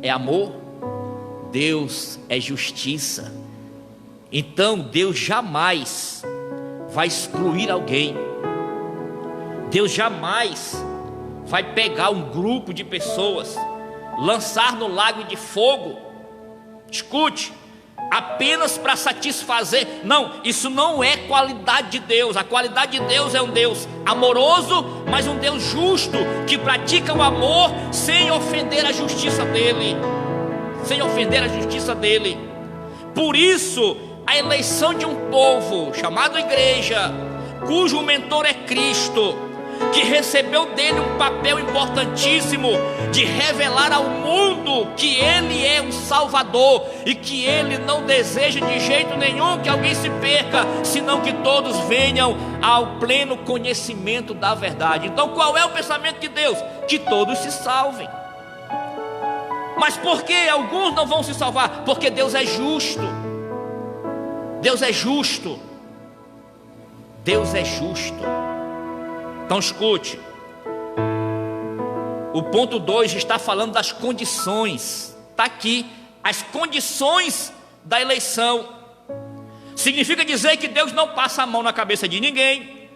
é amor, Deus é justiça. Então Deus jamais vai excluir alguém. Deus jamais vai pegar um grupo de pessoas, lançar no lago de fogo, escute, apenas para satisfazer. Não, isso não é qualidade de Deus. A qualidade de Deus é um Deus amoroso, mas um Deus justo, que pratica o amor sem ofender a justiça dele. Sem ofender a justiça dele. Por isso, a eleição de um povo chamado igreja, cujo mentor é Cristo, que recebeu dele um papel importantíssimo de revelar ao mundo que ele é um Salvador e que ele não deseja de jeito nenhum que alguém se perca, senão que todos venham ao pleno conhecimento da verdade. Então, qual é o pensamento de Deus? Que todos se salvem. Mas por que alguns não vão se salvar? Porque Deus é justo. Deus é justo. Deus é justo. Então escute, o ponto 2 está falando das condições. Está aqui, as condições da eleição. Significa dizer que Deus não passa a mão na cabeça de ninguém,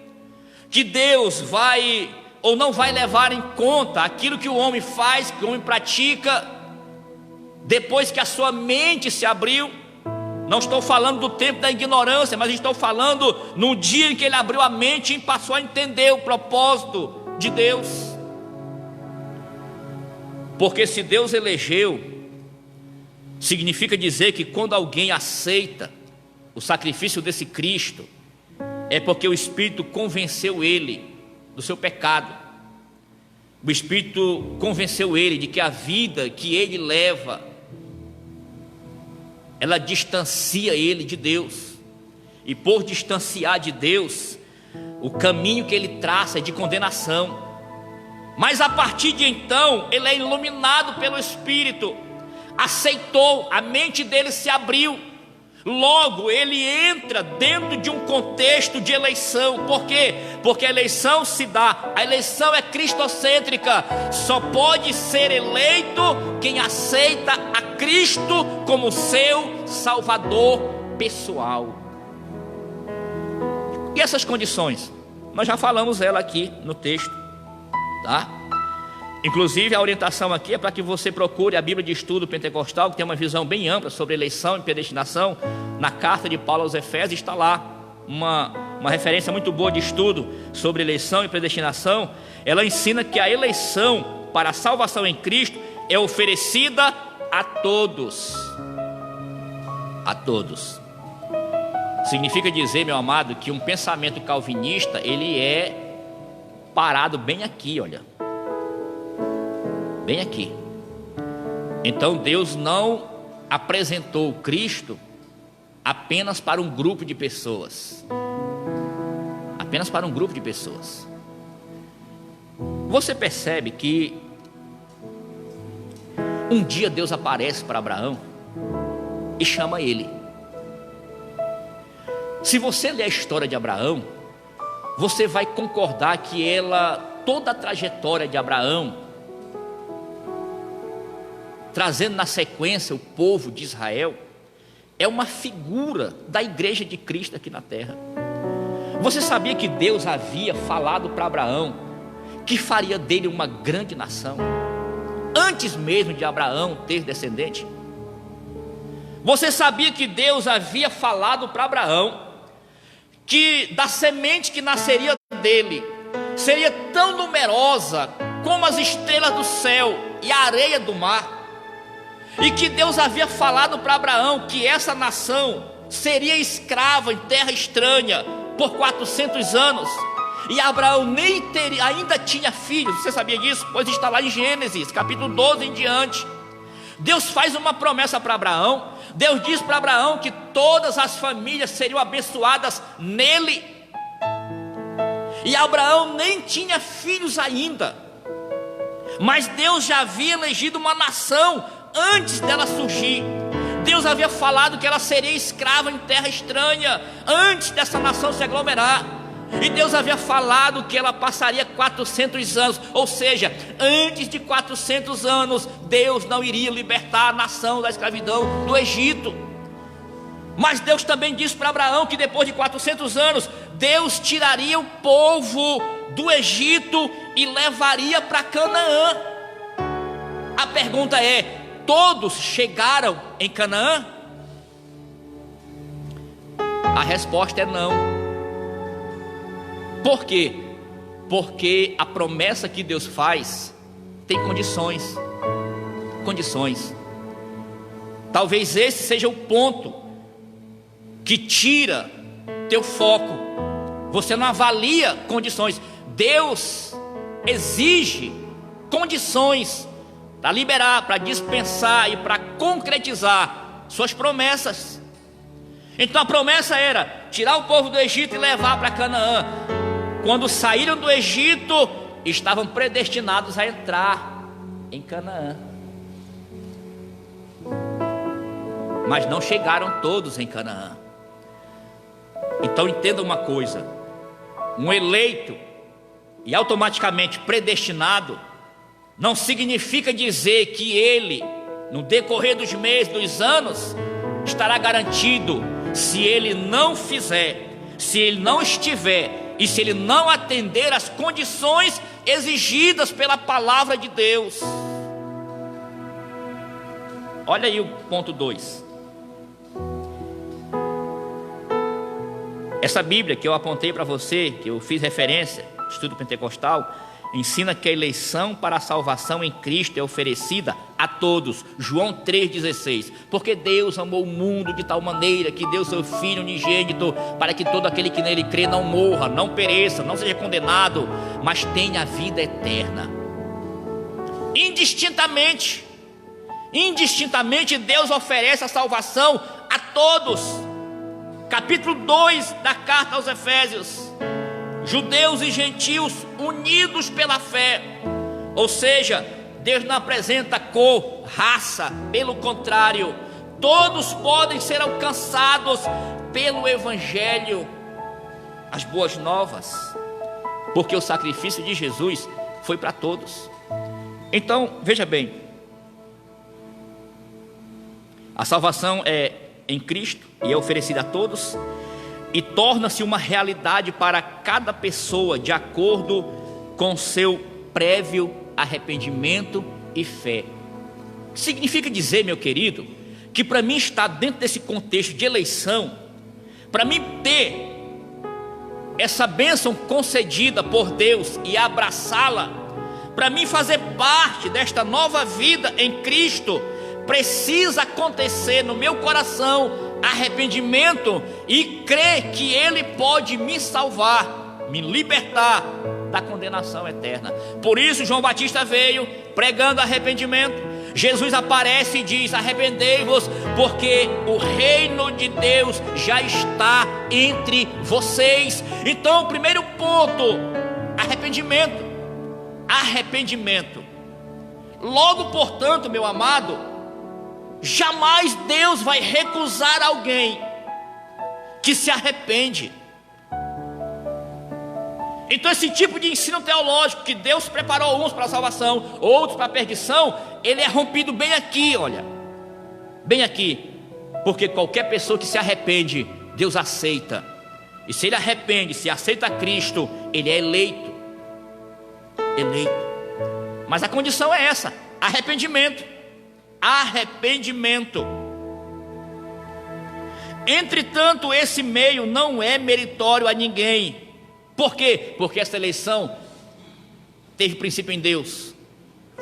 que Deus vai ou não vai levar em conta aquilo que o homem faz, que o homem pratica, depois que a sua mente se abriu. Não estou falando do tempo da ignorância, mas estou falando no dia em que ele abriu a mente e passou a entender o propósito de Deus. Porque se Deus elegeu, significa dizer que quando alguém aceita o sacrifício desse Cristo, é porque o Espírito convenceu ele do seu pecado. O Espírito convenceu ele de que a vida que ele leva, ela distancia ele de Deus, e por distanciar de Deus, o caminho que ele traça é de condenação. Mas a partir de então, ele é iluminado pelo Espírito, aceitou, a mente dele se abriu, logo ele entra dentro de um contexto de eleição. Por quê? Porque a eleição se dá, a eleição é cristocêntrica. Só pode ser eleito quem aceita a Cristo como seu Salvador pessoal. E essas condições, nós já falamos ela aqui no texto, tá? Inclusive a orientação aqui é para que você procure a Bíblia de Estudo Pentecostal, que tem uma visão bem ampla sobre eleição e predestinação. Na carta de Paulo aos Efésios está lá uma referência muito boa de estudo sobre eleição e predestinação. Ela ensina que a eleição para a salvação em Cristo é oferecida a todos. A todos. Significa dizer, meu amado, que um pensamento calvinista, ele é parado bem aqui, olha. Bem aqui. Então Deus não apresentou Cristo apenas para um grupo de pessoas. Apenas para um grupo de pessoas. Você percebe que um dia Deus aparece para Abraão e chama ele. Se você ler a história de Abraão, você vai concordar que toda a trajetória de Abraão, trazendo na sequência o povo de Israel, é uma figura da igreja de Cristo aqui na terra. Você sabia que Deus havia falado para Abraão que faria dele uma grande nação, antes mesmo de Abraão ter descendente? Você sabia que Deus havia falado para Abraão que da semente que nasceria dele seria tão numerosa como as estrelas do céu e a areia do mar? E que Deus havia falado para Abraão que essa nação seria escrava em terra estranha por 400 anos. E Abraão ainda tinha filhos. Você sabia disso? Pois está lá em Gênesis, capítulo 12 em diante. Deus faz uma promessa para Abraão. Deus diz para Abraão que todas as famílias seriam abençoadas nele. E Abraão nem tinha filhos ainda, mas Deus já havia elegido uma nação antes dela surgir. Deus havia falado que ela seria escrava em terra estranha antes dessa nação se aglomerar. E Deus havia falado que ela passaria 400 anos, ou seja, antes de 400 anos Deus não iria libertar a nação da escravidão do Egito. Mas Deus também disse para Abraão que depois de 400 anos Deus tiraria o povo do Egito e levaria para Canaã. A pergunta é: todos chegaram em Canaã? A resposta é não. Por quê? Porque a promessa que Deus faz tem condições. Talvez esse seja o ponto que tira teu foco. Você não avalia condições. Deus exige condições para liberar, para dispensar e para concretizar suas promessas. Então a promessa era tirar o povo do Egito e levar para Canaã. Quando saíram do Egito, estavam predestinados a entrar em Canaã. Mas não chegaram todos em Canaã. Então entenda uma coisa: um eleito e automaticamente predestinado não significa dizer que ele, no decorrer dos meses, dos anos, estará garantido. Se ele não fizer, se ele não estiver e se ele não atender às condições exigidas pela palavra de Deus. Olha aí o ponto 2. Essa Bíblia que eu apontei para você, que eu fiz referência, Estudo Pentecostal, ensina que a eleição para a salvação em Cristo é oferecida a todos. João 3,16. Porque Deus amou o mundo de tal maneira que deu seu Filho unigênito, para que todo aquele que nele crê não morra, não pereça, não seja condenado, mas tenha a vida eterna. Indistintamente Deus oferece a salvação a todos. Capítulo 2 da carta aos Efésios: judeus e gentios unidos pela fé. Ou seja, Deus não apresenta cor, raça. Pelo contrário, todos podem ser alcançados pelo Evangelho, as boas novas, porque o sacrifício de Jesus foi para todos. Então, veja bem, a salvação é em Cristo e é oferecida a todos, e torna-se uma realidade para cada pessoa de acordo com seu prévio arrependimento e fé. Significa dizer, meu querido, que para mim estar dentro desse contexto de eleição, para mim ter essa bênção concedida por Deus e abraçá-la, para mim fazer parte desta nova vida em Cristo, precisa acontecer no meu coração arrependimento e crer que Ele pode me salvar, me libertar da condenação eterna. Por isso João Batista veio pregando arrependimento. Jesus aparece e diz: arrependei-vos, porque o reino de Deus já está entre vocês. Então o primeiro ponto, arrependimento. Logo, portanto, meu amado, jamais Deus vai recusar alguém que se arrepende. Então esse tipo de ensino teológico, que Deus preparou uns para a salvação, outros para a perdição, ele é rompido bem aqui, olha, bem aqui, porque qualquer pessoa que se arrepende, Deus aceita. E se ele arrepende, se aceita Cristo, ele é eleito. Mas a condição é essa: arrependimento. Entretanto, esse meio não é meritório a ninguém. Por quê? Porque essa eleição teve princípio em Deus.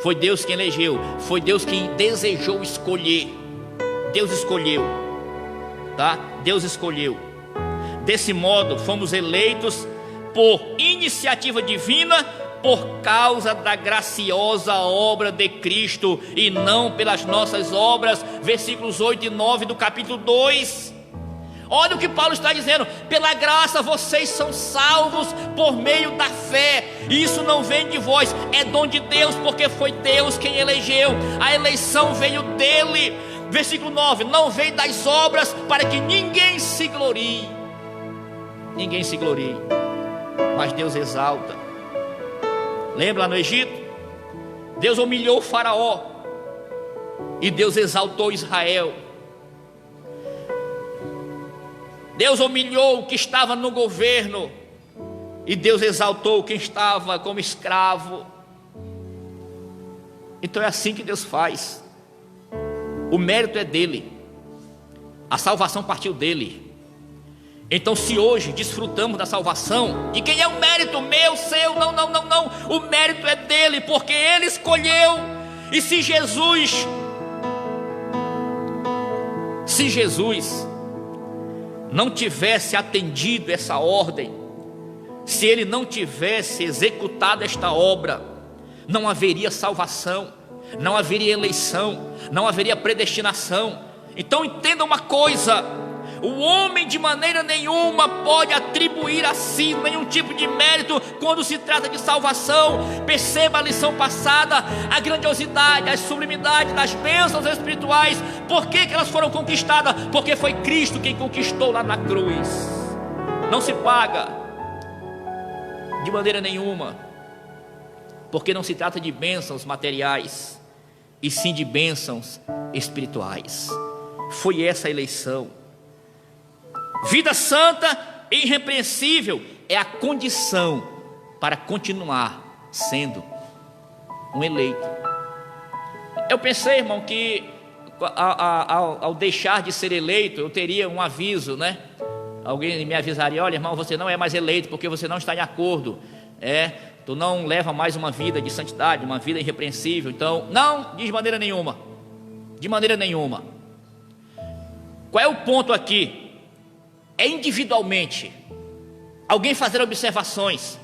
Foi Deus quem elegeu, foi Deus quem desejou escolher. Deus escolheu, tá? Deus escolheu. Desse modo, fomos eleitos por iniciativa divina, por causa da graciosa obra de Cristo, e não pelas nossas obras. Versículos 8 e 9 do capítulo 2. Olha o que Paulo está dizendo: pela graça vocês são salvos por meio da fé. Isso não vem de vós, é dom de Deus, porque foi Deus quem elegeu. A eleição veio dele. Versículo 9: não veio das obras, para que ninguém se glorie. Mas Deus exalta. Lembra lá no Egito? Deus humilhou o faraó e Deus exaltou Israel. Deus humilhou o que estava no governo e Deus exaltou quem estava como escravo. Então é assim que Deus faz. O mérito é dele, a salvação partiu dele. Então, se hoje desfrutamos da salvação, de quem é o mérito? Meu, seu? Não. O mérito é dele, porque ele escolheu. E se Jesus não tivesse atendido essa ordem, se ele não tivesse executado esta obra, não haveria salvação, não haveria eleição, não haveria predestinação. Então entenda uma coisa: o homem de maneira nenhuma pode atribuir a si nenhum tipo de mérito quando se trata de salvação. Perceba a lição passada, a grandiosidade, a sublimidade das bênçãos espirituais. Por que elas foram conquistadas? Porque foi Cristo quem conquistou lá na cruz. Não se paga de maneira nenhuma, porque não se trata de bênçãos materiais, e sim de bênçãos espirituais. Foi essa a eleição. Vida santa e irrepreensível é a condição para continuar sendo um eleito. Eu pensei, irmão, que ao deixar de ser eleito, eu teria um aviso, né? Alguém me avisaria: olha, irmão, você não é mais eleito porque você não está em acordo. Tu não leva mais uma vida de santidade, uma vida irrepreensível. Então, não, de maneira nenhuma. De maneira nenhuma. Qual é o ponto aqui? É individualmente alguém fazer observações,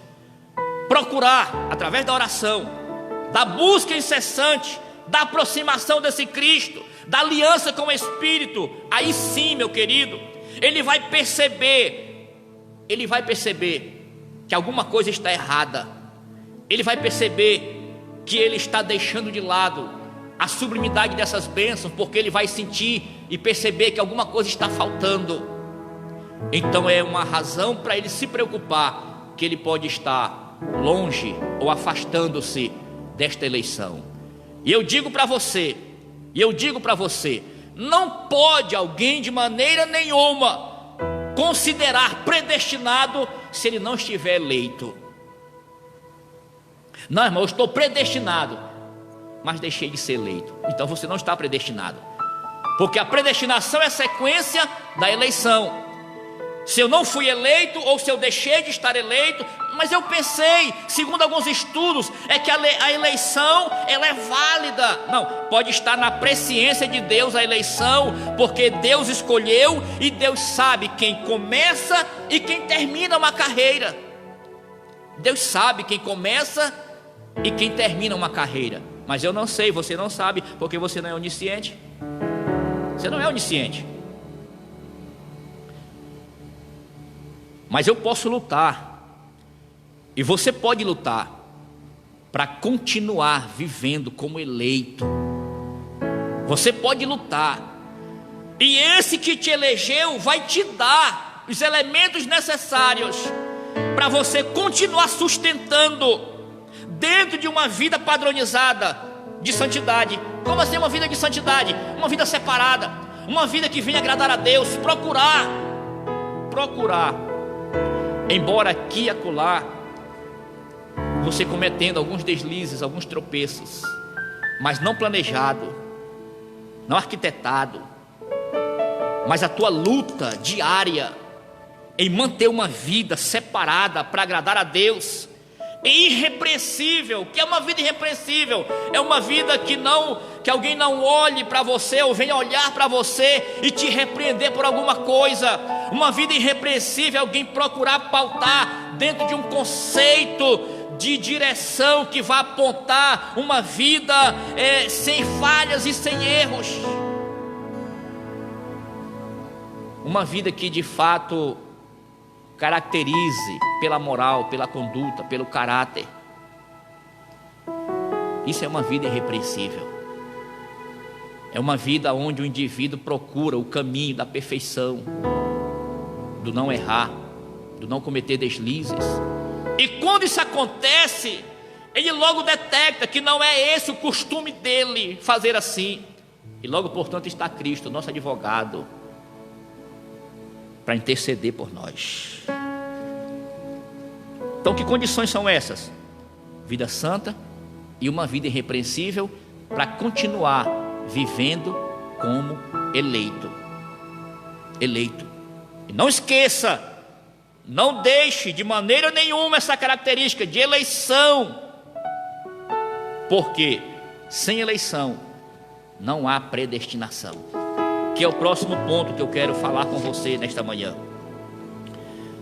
procurar através da oração, da busca incessante, da aproximação desse Cristo, da aliança com o Espírito. Aí sim, meu querido, ele vai perceber que alguma coisa está errada. Ele vai perceber que ele está deixando de lado a sublimidade dessas bênçãos, porque ele vai sentir e perceber que alguma coisa está faltando. Então é uma razão para ele se preocupar que ele pode estar longe ou afastando-se desta eleição. E eu digo para você, não pode alguém de maneira nenhuma considerar predestinado se ele não estiver eleito. Não, irmão, eu estou predestinado, mas deixei de ser eleito. Então você não está predestinado, porque a predestinação é sequência da eleição. Se eu não fui eleito, ou se eu deixei de estar eleito, mas eu pensei, segundo alguns estudos, é que a eleição, ela é válida. Não, pode estar na presciência de Deus a eleição, porque Deus escolheu e Deus sabe quem começa e quem termina uma carreira. Deus sabe quem começa e quem termina uma carreira. Mas eu não sei, você não sabe, porque você não é onisciente. Você não é onisciente. Mas eu posso lutar, e você pode lutar, para continuar vivendo como eleito. Você pode lutar, e esse que te elegeu vai te dar os elementos necessários para você continuar sustentando dentro de uma vida padronizada de santidade. Como assim uma vida de santidade? Uma vida separada, uma vida que venha agradar a Deus. Procurar, embora aqui e acolá você cometendo alguns deslizes, alguns tropeços, mas não planejado, não arquitetado, mas a tua luta diária em manter uma vida separada para agradar a Deus, irrepreensível. Que é uma vida irrepreensível? É uma vida que alguém não olhe para você ou venha olhar para você e te repreender por alguma coisa. Uma vida irrepreensível é alguém procurar pautar dentro de um conceito de direção que vai apontar uma vida sem falhas e sem erros. Uma vida que de fato caracterize pela moral, pela conduta, pelo caráter. Isso é uma vida irrepreensível. É uma vida onde o indivíduo procura o caminho da perfeição, do não errar, do não cometer deslizes. E quando isso acontece, ele logo detecta que não é esse o costume dele fazer assim. E logo, portanto, está Cristo, nosso advogado, para interceder por nós. Então, que condições são essas? Vida santa e uma vida irrepreensível para continuar vivendo como eleito. Eleito. E não esqueça, não deixe de maneira nenhuma essa característica de eleição, porque sem eleição não há predestinação, que é o próximo ponto que eu quero falar com você nesta manhã.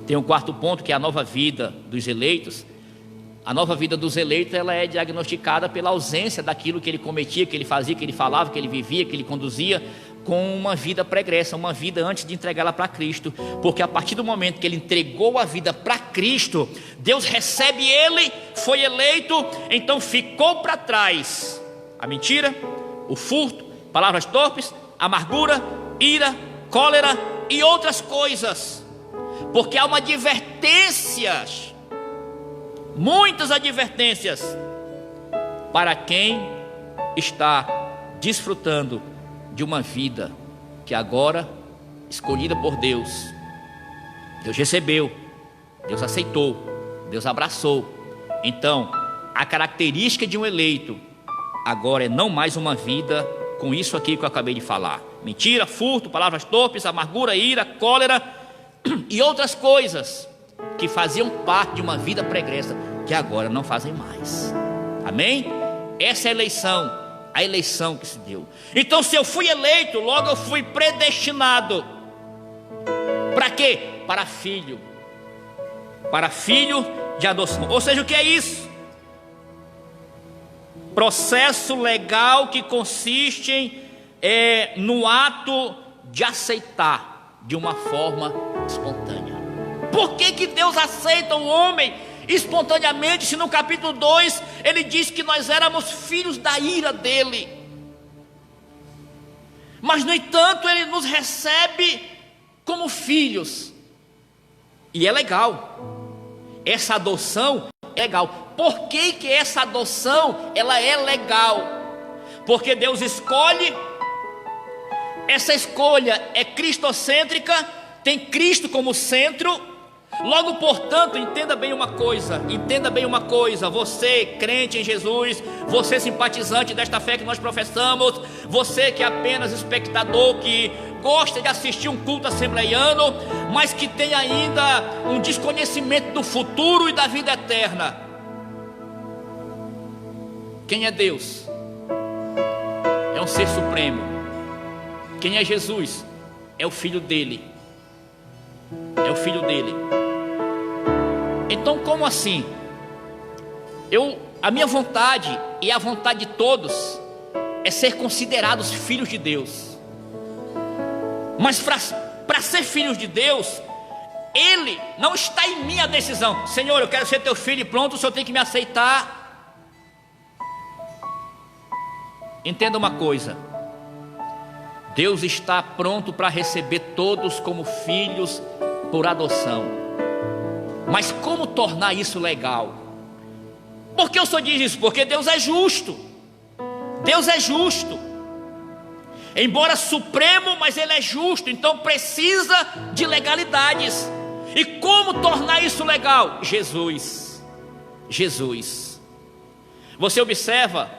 Tem um quarto ponto, que é a nova vida dos eleitos. A nova vida dos eleitos, ela é diagnosticada pela ausência daquilo que ele cometia, que ele fazia, que ele falava, que ele vivia, que ele conduzia, com uma vida pregressa, uma vida antes de entregá-la para Cristo. Porque a partir do momento que ele entregou a vida para Cristo, Deus recebe ele, foi eleito, então ficou para trás a mentira, o furto, palavras torpes, amargura, ira, cólera e outras coisas. Porque há uma advertência, muitas advertências, para quem está desfrutando de uma vida que agora, escolhida por Deus, Deus recebeu, Deus aceitou, Deus abraçou. Então, a característica de um eleito agora é não mais uma vida com isso aqui que eu acabei de falar: mentira, furto, palavras torpes, amargura, ira, cólera e outras coisas que faziam parte de uma vida pregressa, que agora não fazem mais. Amém? Essa é a eleição que se deu. Então, se eu fui eleito, logo eu fui predestinado. Para quê? Para filho de adoção. Ou seja, o que é isso? Processo legal que consiste no ato de aceitar de uma forma espontânea. Por que Deus aceita o homem espontaneamente, se no capítulo 2 ele diz que nós éramos filhos da ira dele? Mas no entanto ele nos recebe como filhos. E é legal. Essa adoção é legal. Por que essa adoção ela é legal? Porque Deus escolhe. Essa escolha é cristocêntrica, tem Cristo como centro. Logo, portanto, entenda bem uma coisa, você crente em Jesus, você simpatizante desta fé que nós professamos, você que é apenas espectador, que gosta de assistir um culto assembleiano, mas que tem ainda um desconhecimento do futuro e da vida eterna. Quem é Deus? É um ser supremo. Quem é Jesus? É o Filho dele. É o Filho dele. Então, como assim? A minha vontade e a vontade de todos é ser considerados filhos de Deus. Mas para ser filhos de Deus, Ele não está em mim a decisão. Senhor, eu quero ser teu filho e pronto, o Senhor tem que me aceitar. Entenda uma coisa: Deus está pronto para receber todos como filhos por adoção. Mas como tornar isso legal? Por que o Senhor diz isso? Porque Deus é justo. Deus é justo. Embora supremo, mas Ele é justo. Então precisa de legalidades. E como tornar isso legal? Jesus. Você observa,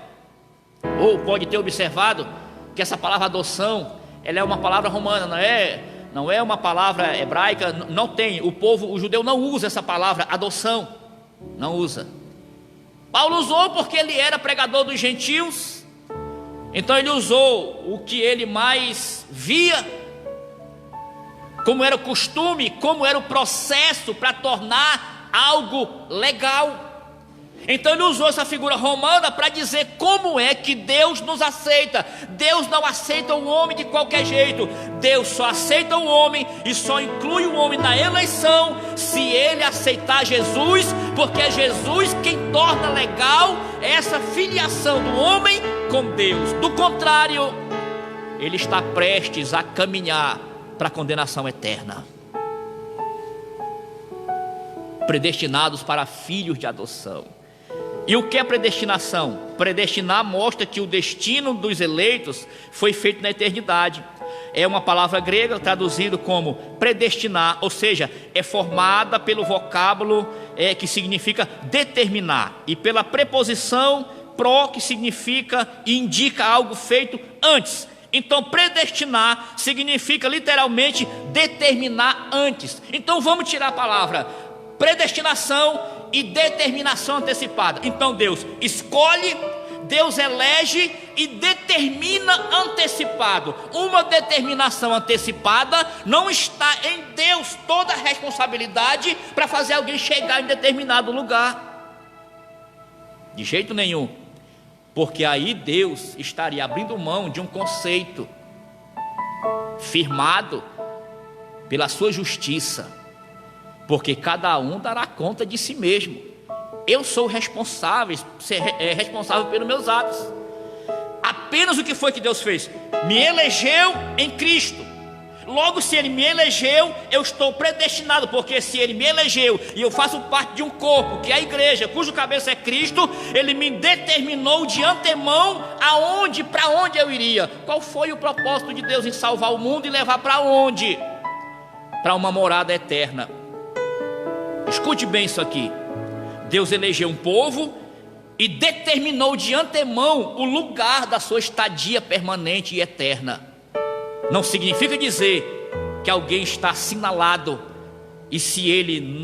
ou pode ter observado, que essa palavra adoção, ela é uma palavra romana, não é uma palavra hebraica. Não tem, o judeu não usa essa palavra adoção, não usa. Paulo usou porque ele era pregador dos gentios, então ele usou o que ele mais via, como era o costume, como era o processo para tornar algo legal. Então ele usou essa figura romana para dizer como é que Deus nos aceita. Deus não aceita o homem de qualquer jeito. Deus só aceita o homem e só inclui o homem na eleição se ele aceitar Jesus, porque é Jesus quem torna legal essa filiação do homem com Deus. Do contrário, ele está prestes a caminhar para a condenação eterna. Predestinados para filhos de adoção. E o que é predestinação? Predestinar mostra que o destino dos eleitos foi feito na eternidade. é uma palavra grega traduzido como predestinar, ou seja, é formada pelo vocábulo que significa determinar, e pela preposição pro, que significa e indica algo feito antes. Então, predestinar significa literalmente determinar antes. Então, vamos tirar a palavra predestinação e determinação antecipada. Então, Deus escolhe, Deus elege e determina antecipado. Uma determinação antecipada não está em Deus toda a responsabilidade para fazer alguém chegar em determinado lugar. De jeito nenhum. Porque aí Deus estaria abrindo mão de um conceito firmado pela sua justiça. Porque cada um dará conta de si mesmo. Eu sou responsável pelos meus atos. Apenas o que foi que Deus fez? Me elegeu em Cristo. Logo, se Ele me elegeu, eu estou predestinado, porque se Ele me elegeu e eu faço parte de um corpo, que é a igreja, cujo cabeça é Cristo, Ele me determinou de antemão para onde eu iria. Qual foi o propósito de Deus em salvar o mundo e levar para onde? Para uma morada eterna. Escute bem isso aqui. Deus elegeu um povo e determinou de antemão o lugar da sua estadia permanente e eterna. Não significa dizer que alguém está assinalado, e se ele...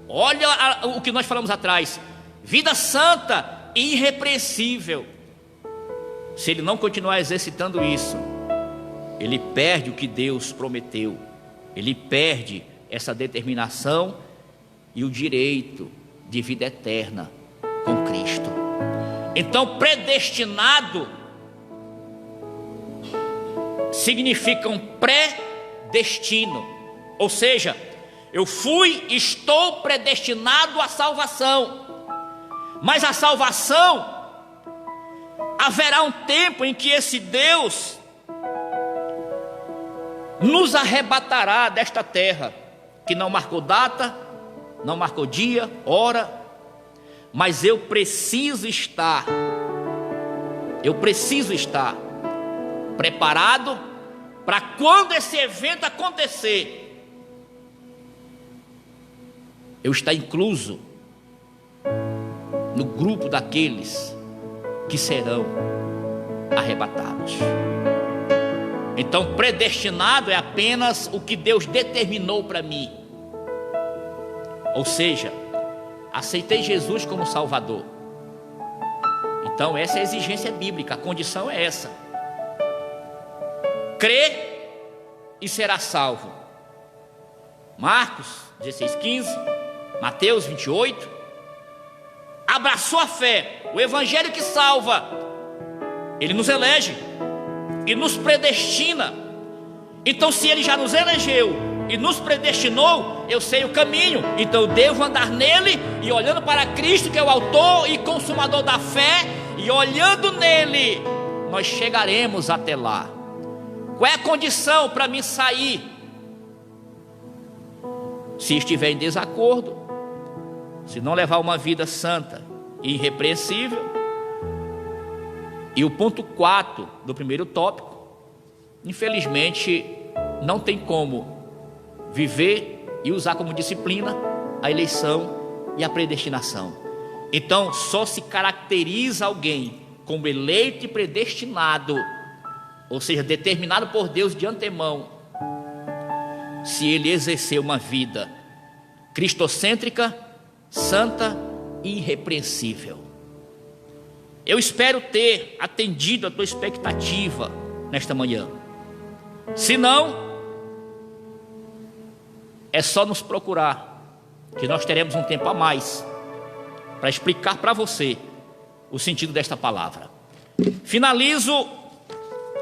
Olha o que nós falamos atrás: vida santa e irrepreensível. Se ele não continuar exercitando isso, ele perde o que Deus prometeu. Ele perde essa determinação e o direito de vida eterna com Cristo. Então, predestinado significa um pré-destino, ou seja, eu estou predestinado à salvação, mas a salvação, haverá um tempo em que esse Deus nos arrebatará desta terra, que não marcou data, não marcou dia, hora, mas eu preciso estar preparado para quando esse evento acontecer, eu estar incluso no grupo daqueles que serão arrebatados. Então, predestinado é apenas o que Deus determinou para mim. Ou seja, aceitei Jesus como Salvador. Então, essa é a exigência bíblica, a condição é essa: crê e será salvo. Marcos 16:15, Mateus 28. Abraçou a fé, o evangelho que salva. Ele nos elege e nos predestina. Então, se Ele já nos elegeu e nos predestinou, eu sei o caminho, então eu devo andar nele, e olhando para Cristo, que é o autor e consumador da fé, e olhando nele, nós chegaremos até lá. Qual é a condição para mim sair? Se estiver em desacordo, se não levar uma vida santa e irrepreensível. E o ponto 4 do primeiro tópico, infelizmente, não tem como viver e usar como disciplina a eleição e a predestinação. Então, só se caracteriza alguém como eleito e predestinado, ou seja, determinado por Deus de antemão, se ele exercer uma vida cristocêntrica, santa e irrepreensível. Eu espero ter atendido a tua expectativa nesta manhã. Se não, é só nos procurar, que nós teremos um tempo a mais para explicar para você o sentido desta palavra.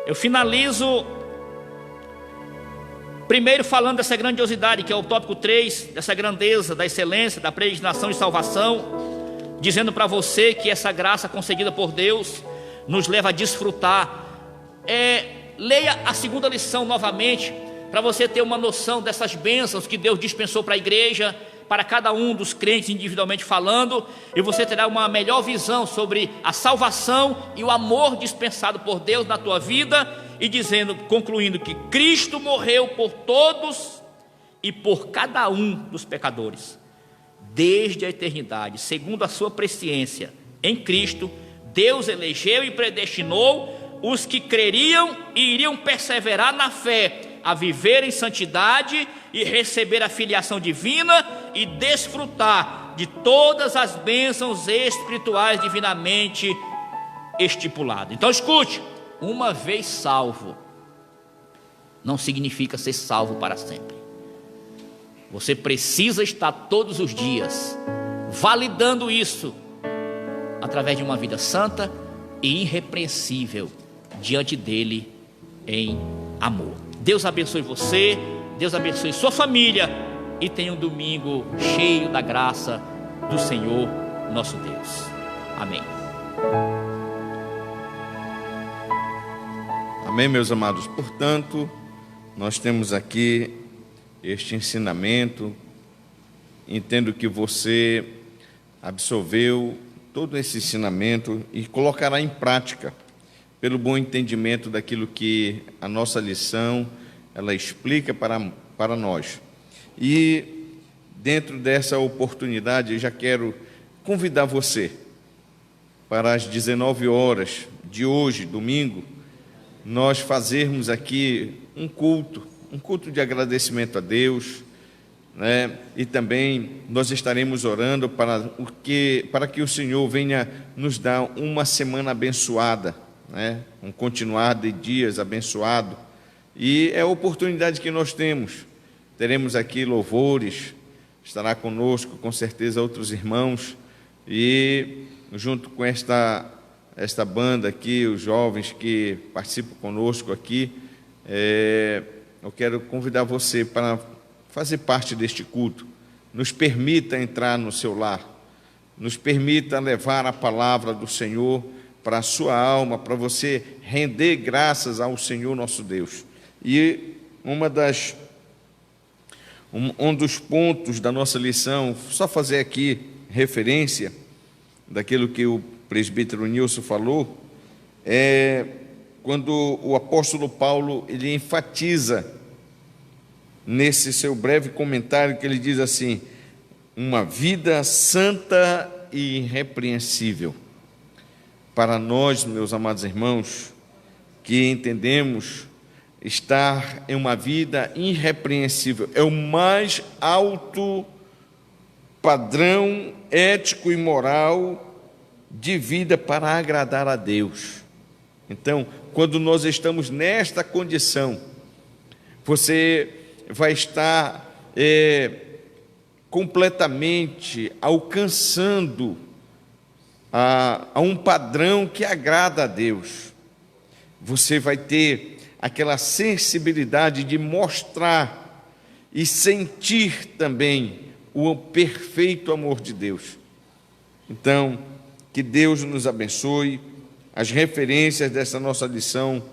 Eu finalizo primeiro falando dessa grandiosidade, que é o tópico 3, dessa grandeza, da excelência, da predestinação e salvação, dizendo para você que essa graça concedida por Deus nos leva a desfrutar. Leia a segunda lição novamente, para você ter uma noção dessas bênçãos que Deus dispensou para a igreja, para cada um dos crentes individualmente falando, e você terá uma melhor visão sobre a salvação e o amor dispensado por Deus na tua vida, e dizendo, concluindo que Cristo morreu por todos e por cada um dos pecadores, desde a eternidade, segundo a sua presciência. Em Cristo, Deus elegeu e predestinou os que creriam e iriam perseverar na fé, a viver em santidade e receber a filiação divina e desfrutar de todas as bênçãos espirituais divinamente estipuladas. Então escute, uma vez salvo, não significa ser salvo para sempre. Você precisa estar todos os dias validando isso através de uma vida santa e irrepreensível diante dele em amor. Deus abençoe você, Deus abençoe sua família e tenha um domingo cheio da graça do Senhor nosso Deus. Amém. Amém, meus amados. Portanto, nós temos aqui este ensinamento. Entendo que você absorveu todo esse ensinamento e colocará em prática, pelo bom entendimento daquilo que a nossa lição ela explica para nós. E dentro dessa oportunidade, eu já quero convidar você para as 19 horas de hoje, domingo, nós fazermos aqui um culto de agradecimento a Deus, né? E também nós estaremos orando para que o Senhor venha nos dar uma semana abençoada, né? Um continuar de dias abençoado. E é a oportunidade que nós temos. Teremos aqui louvores, estará conosco com certeza outros irmãos, e junto com esta banda aqui, os jovens que participam conosco aqui, eu quero convidar você para fazer parte deste culto. Nos permita entrar no seu lar, nos permita levar a palavra do Senhor para a sua alma, para você render graças ao Senhor nosso Deus. E um dos pontos da nossa lição, só fazer aqui referência daquilo que o presbítero Nilson falou, quando o apóstolo Paulo ele enfatiza nesse seu breve comentário, que ele diz assim: uma vida santa e irrepreensível. Para nós, meus amados irmãos, que entendemos estar em uma vida irrepreensível, é o mais alto padrão ético e moral de vida para agradar a Deus. Então, quando nós estamos nesta condição, você vai estar completamente alcançando a um padrão que agrada a Deus. Você vai ter aquela sensibilidade de mostrar e sentir também o perfeito amor de Deus. Então, que Deus nos abençoe. As referências dessa nossa lição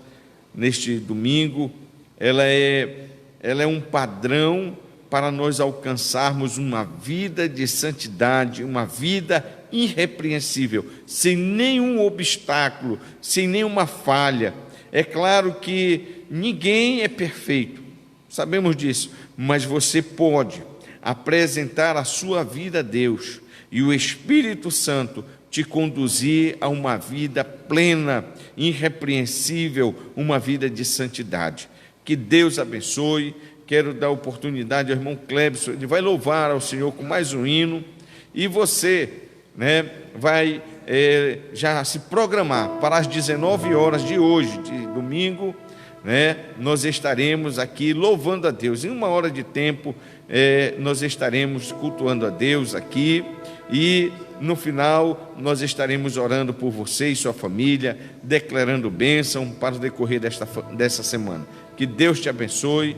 neste domingo, ela é um padrão para nós alcançarmos uma vida de santidade, uma vida irrepreensível, sem nenhum obstáculo, sem nenhuma falha. É claro que ninguém é perfeito, sabemos disso, mas você pode apresentar a sua vida a Deus e o Espírito Santo te conduzir a uma vida plena, irrepreensível, uma vida de santidade. Que Deus abençoe. Quero dar oportunidade ao irmão Clebson, ele vai louvar ao Senhor com mais um hino, e você, né, vai já se programar para as 19 horas de hoje, de domingo, né, nós estaremos aqui louvando a Deus. Em uma hora de tempo, nós estaremos cultuando a Deus aqui, e no final nós estaremos orando por você e sua família, declarando bênção para o decorrer dessa semana. Que Deus te abençoe.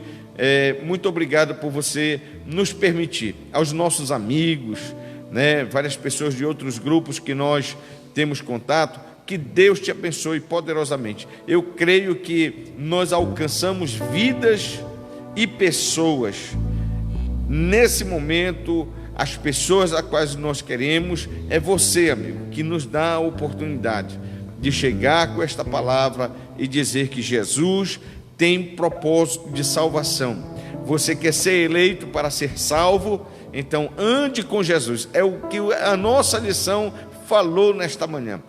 Muito obrigado por você nos permitir, aos nossos amigos, né, várias pessoas de outros grupos que nós temos contato, que Deus te abençoe poderosamente. Eu creio que nós alcançamos vidas e pessoas. Nesse momento, as pessoas a quais nós queremos é você, amigo, que nos dá a oportunidade de chegar com esta palavra e dizer que Jesus tem propósito de salvação. Você quer ser eleito para ser salvo? Então ande com Jesus. É o que a nossa lição falou nesta manhã.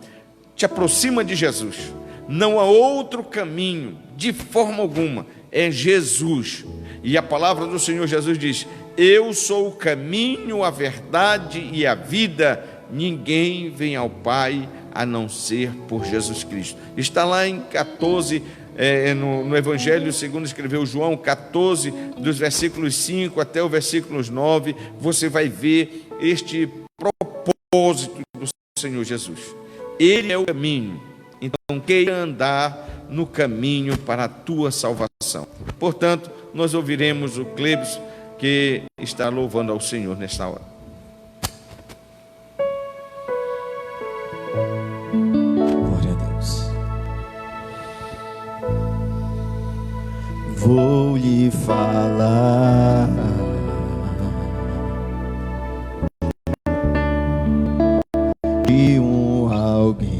Te aproxima de Jesus. Não há outro caminho, de forma alguma, é Jesus. E a palavra do Senhor Jesus diz: eu sou o caminho, a verdade e a vida. Ninguém vem ao Pai a não ser por Jesus Cristo. Está lá em 14, no Evangelho segundo escreveu João 14, dos versículos 5 até o versículos 9, você vai ver este propósito do Senhor Jesus. Ele é o caminho, então queira andar no caminho para a tua salvação. Portanto, nós ouviremos o Clebs, que está louvando ao Senhor nesta hora. Glória a Deus. Vou lhe falar de alguém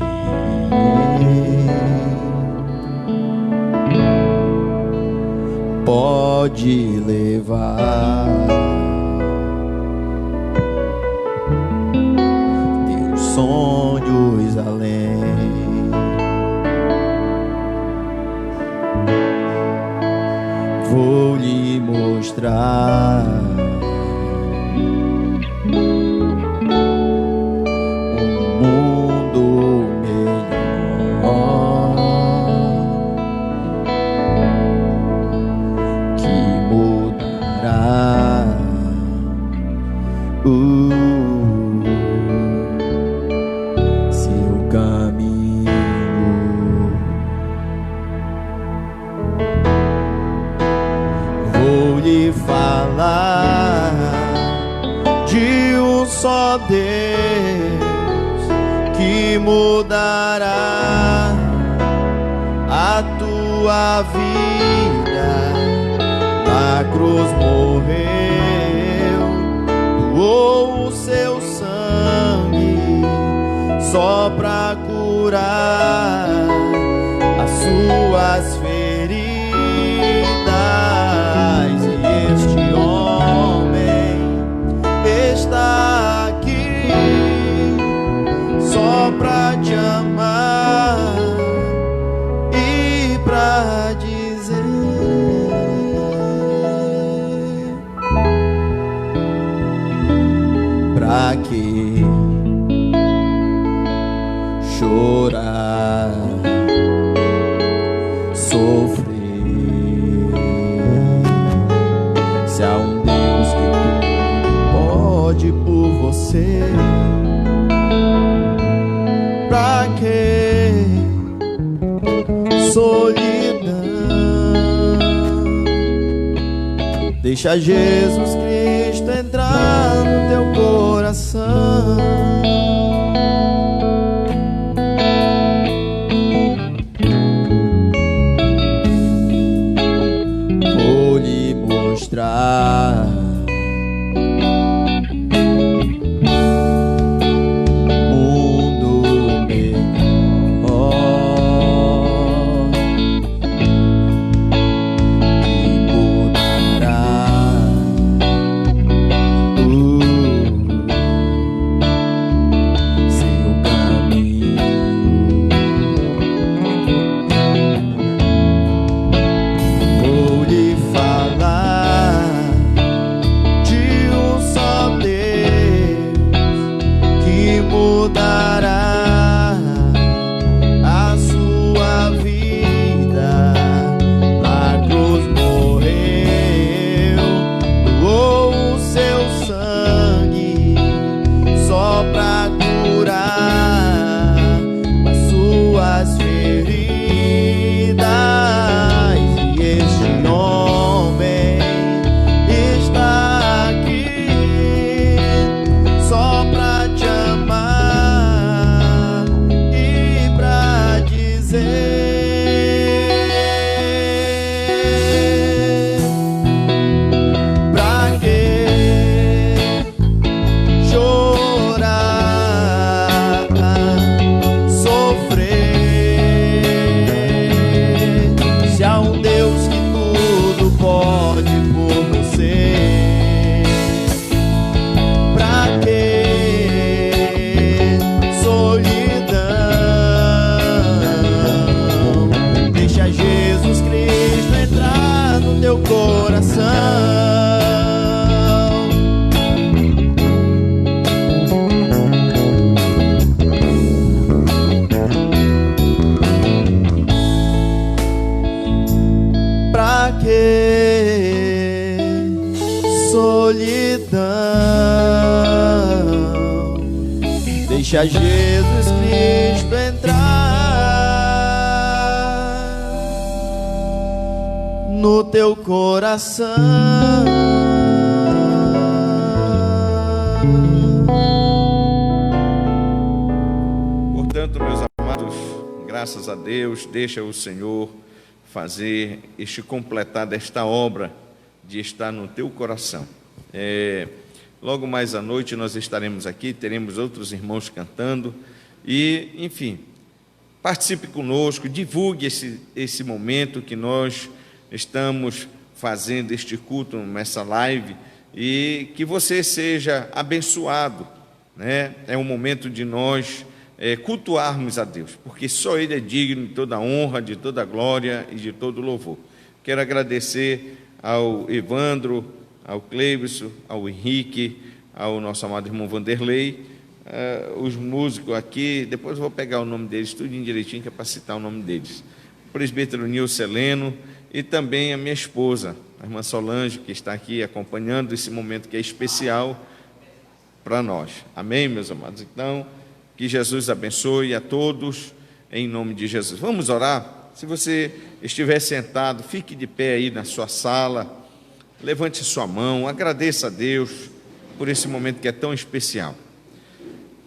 pode levar teus sonhos além. Vou lhe mostrar um mundo melhor que mudará seu caminho. Vou lhe falar de um só Deus que mudará a tua vida. Na cruz morreu, doou o seu sangue só pra curar as suas feridas. E este homem está aqui só pra te amar e pra dizer: pra que chorar, sofrer, se há um Deus que pode por você? Pra que solidão? Deixa Jesus Cristo entrar no teu coração. Vou lhe mostrar mundo melhor que mudará Deixa Jesus Cristo entrar no teu coração. Portanto, meus amados, graças a Deus, deixa o Senhor fazer completar desta obra de estar no teu coração. Logo mais à noite nós estaremos aqui, teremos outros irmãos cantando e, enfim, participe conosco, divulgue esse momento que nós estamos fazendo, este culto, nessa live, e que você seja abençoado, né? É um momento de nós cultuarmos a Deus, porque só Ele é digno de toda honra, de toda glória e de todo louvor. Quero agradecer ao Evandro, ao Cleibson, ao Henrique, ao nosso amado irmão Vanderlei, os músicos aqui, depois eu vou pegar o nome deles, tudo direitinho, que é para citar o nome deles, o presbítero Nilson Heleno, e também a minha esposa, a irmã Solange, que está aqui acompanhando esse momento que é especial para nós. Amém, meus amados? Então, que Jesus abençoe a todos, em nome de Jesus. Vamos orar? Se você estiver sentado, fique de pé aí na sua sala, levante sua mão, agradeça a Deus por esse momento que é tão especial.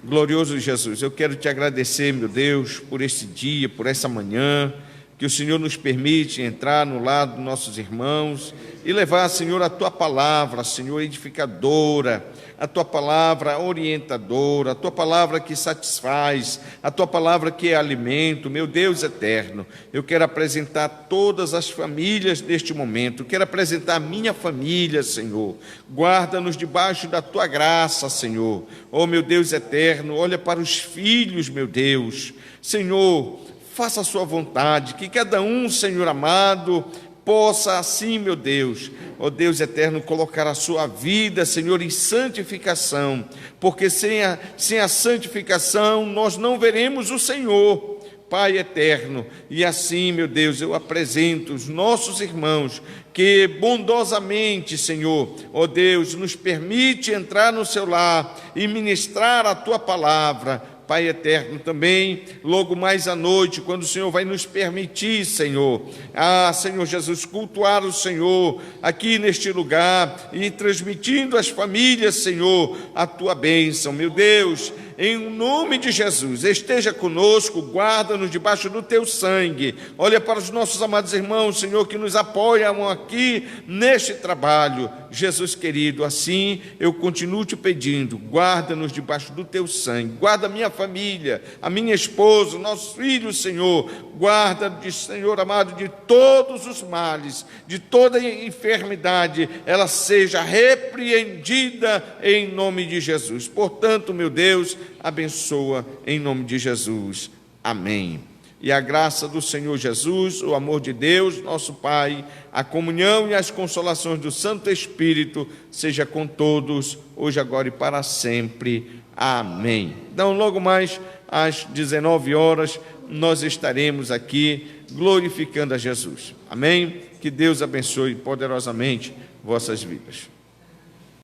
Glorioso Jesus, eu quero te agradecer, meu Deus, por esse dia, por essa manhã, que o Senhor nos permite entrar no lado dos nossos irmãos e levar, Senhor, a Tua palavra, Senhor, edificadora, a Tua palavra orientadora, a Tua palavra que satisfaz, a Tua palavra que é alimento, meu Deus eterno. Eu quero apresentar todas as famílias neste momento, quero apresentar a minha família, Senhor. Guarda-nos debaixo da Tua graça, Senhor. Oh, meu Deus eterno, olha para os filhos, meu Deus. Senhor, faça a sua vontade, que cada um, Senhor amado, possa assim, meu Deus, ó Deus eterno, colocar a sua vida, Senhor, em santificação, porque sem a santificação nós não veremos o Senhor, Pai eterno. E assim, meu Deus, eu apresento os nossos irmãos, que bondosamente, Senhor, ó Deus, nos permite entrar no seu lar e ministrar a Tua palavra, Pai eterno, também, logo mais à noite, quando o Senhor vai nos permitir, Senhor, Senhor Jesus, cultuar o Senhor aqui neste lugar e transmitindo às famílias, Senhor, a Tua bênção, meu Deus, em nome de Jesus, esteja conosco, guarda-nos debaixo do Teu sangue. Olha para os nossos amados irmãos, Senhor, que nos apoiam aqui neste trabalho. Jesus querido, assim eu continuo te pedindo, guarda-nos debaixo do Teu sangue, guarda a minha família, a minha esposa, nossos filhos, Senhor, guarda, Senhor amado, de todos os males, de toda enfermidade, ela seja repreendida em nome de Jesus. Portanto, meu Deus, abençoa em nome de Jesus. Amém. E a graça do Senhor Jesus, o amor de Deus, nosso Pai, a comunhão e as consolações do Santo Espírito, seja com todos, hoje, agora e para sempre. Amém. Então, logo mais às 19 horas, nós estaremos aqui glorificando a Jesus. Amém? Que Deus abençoe poderosamente vossas vidas.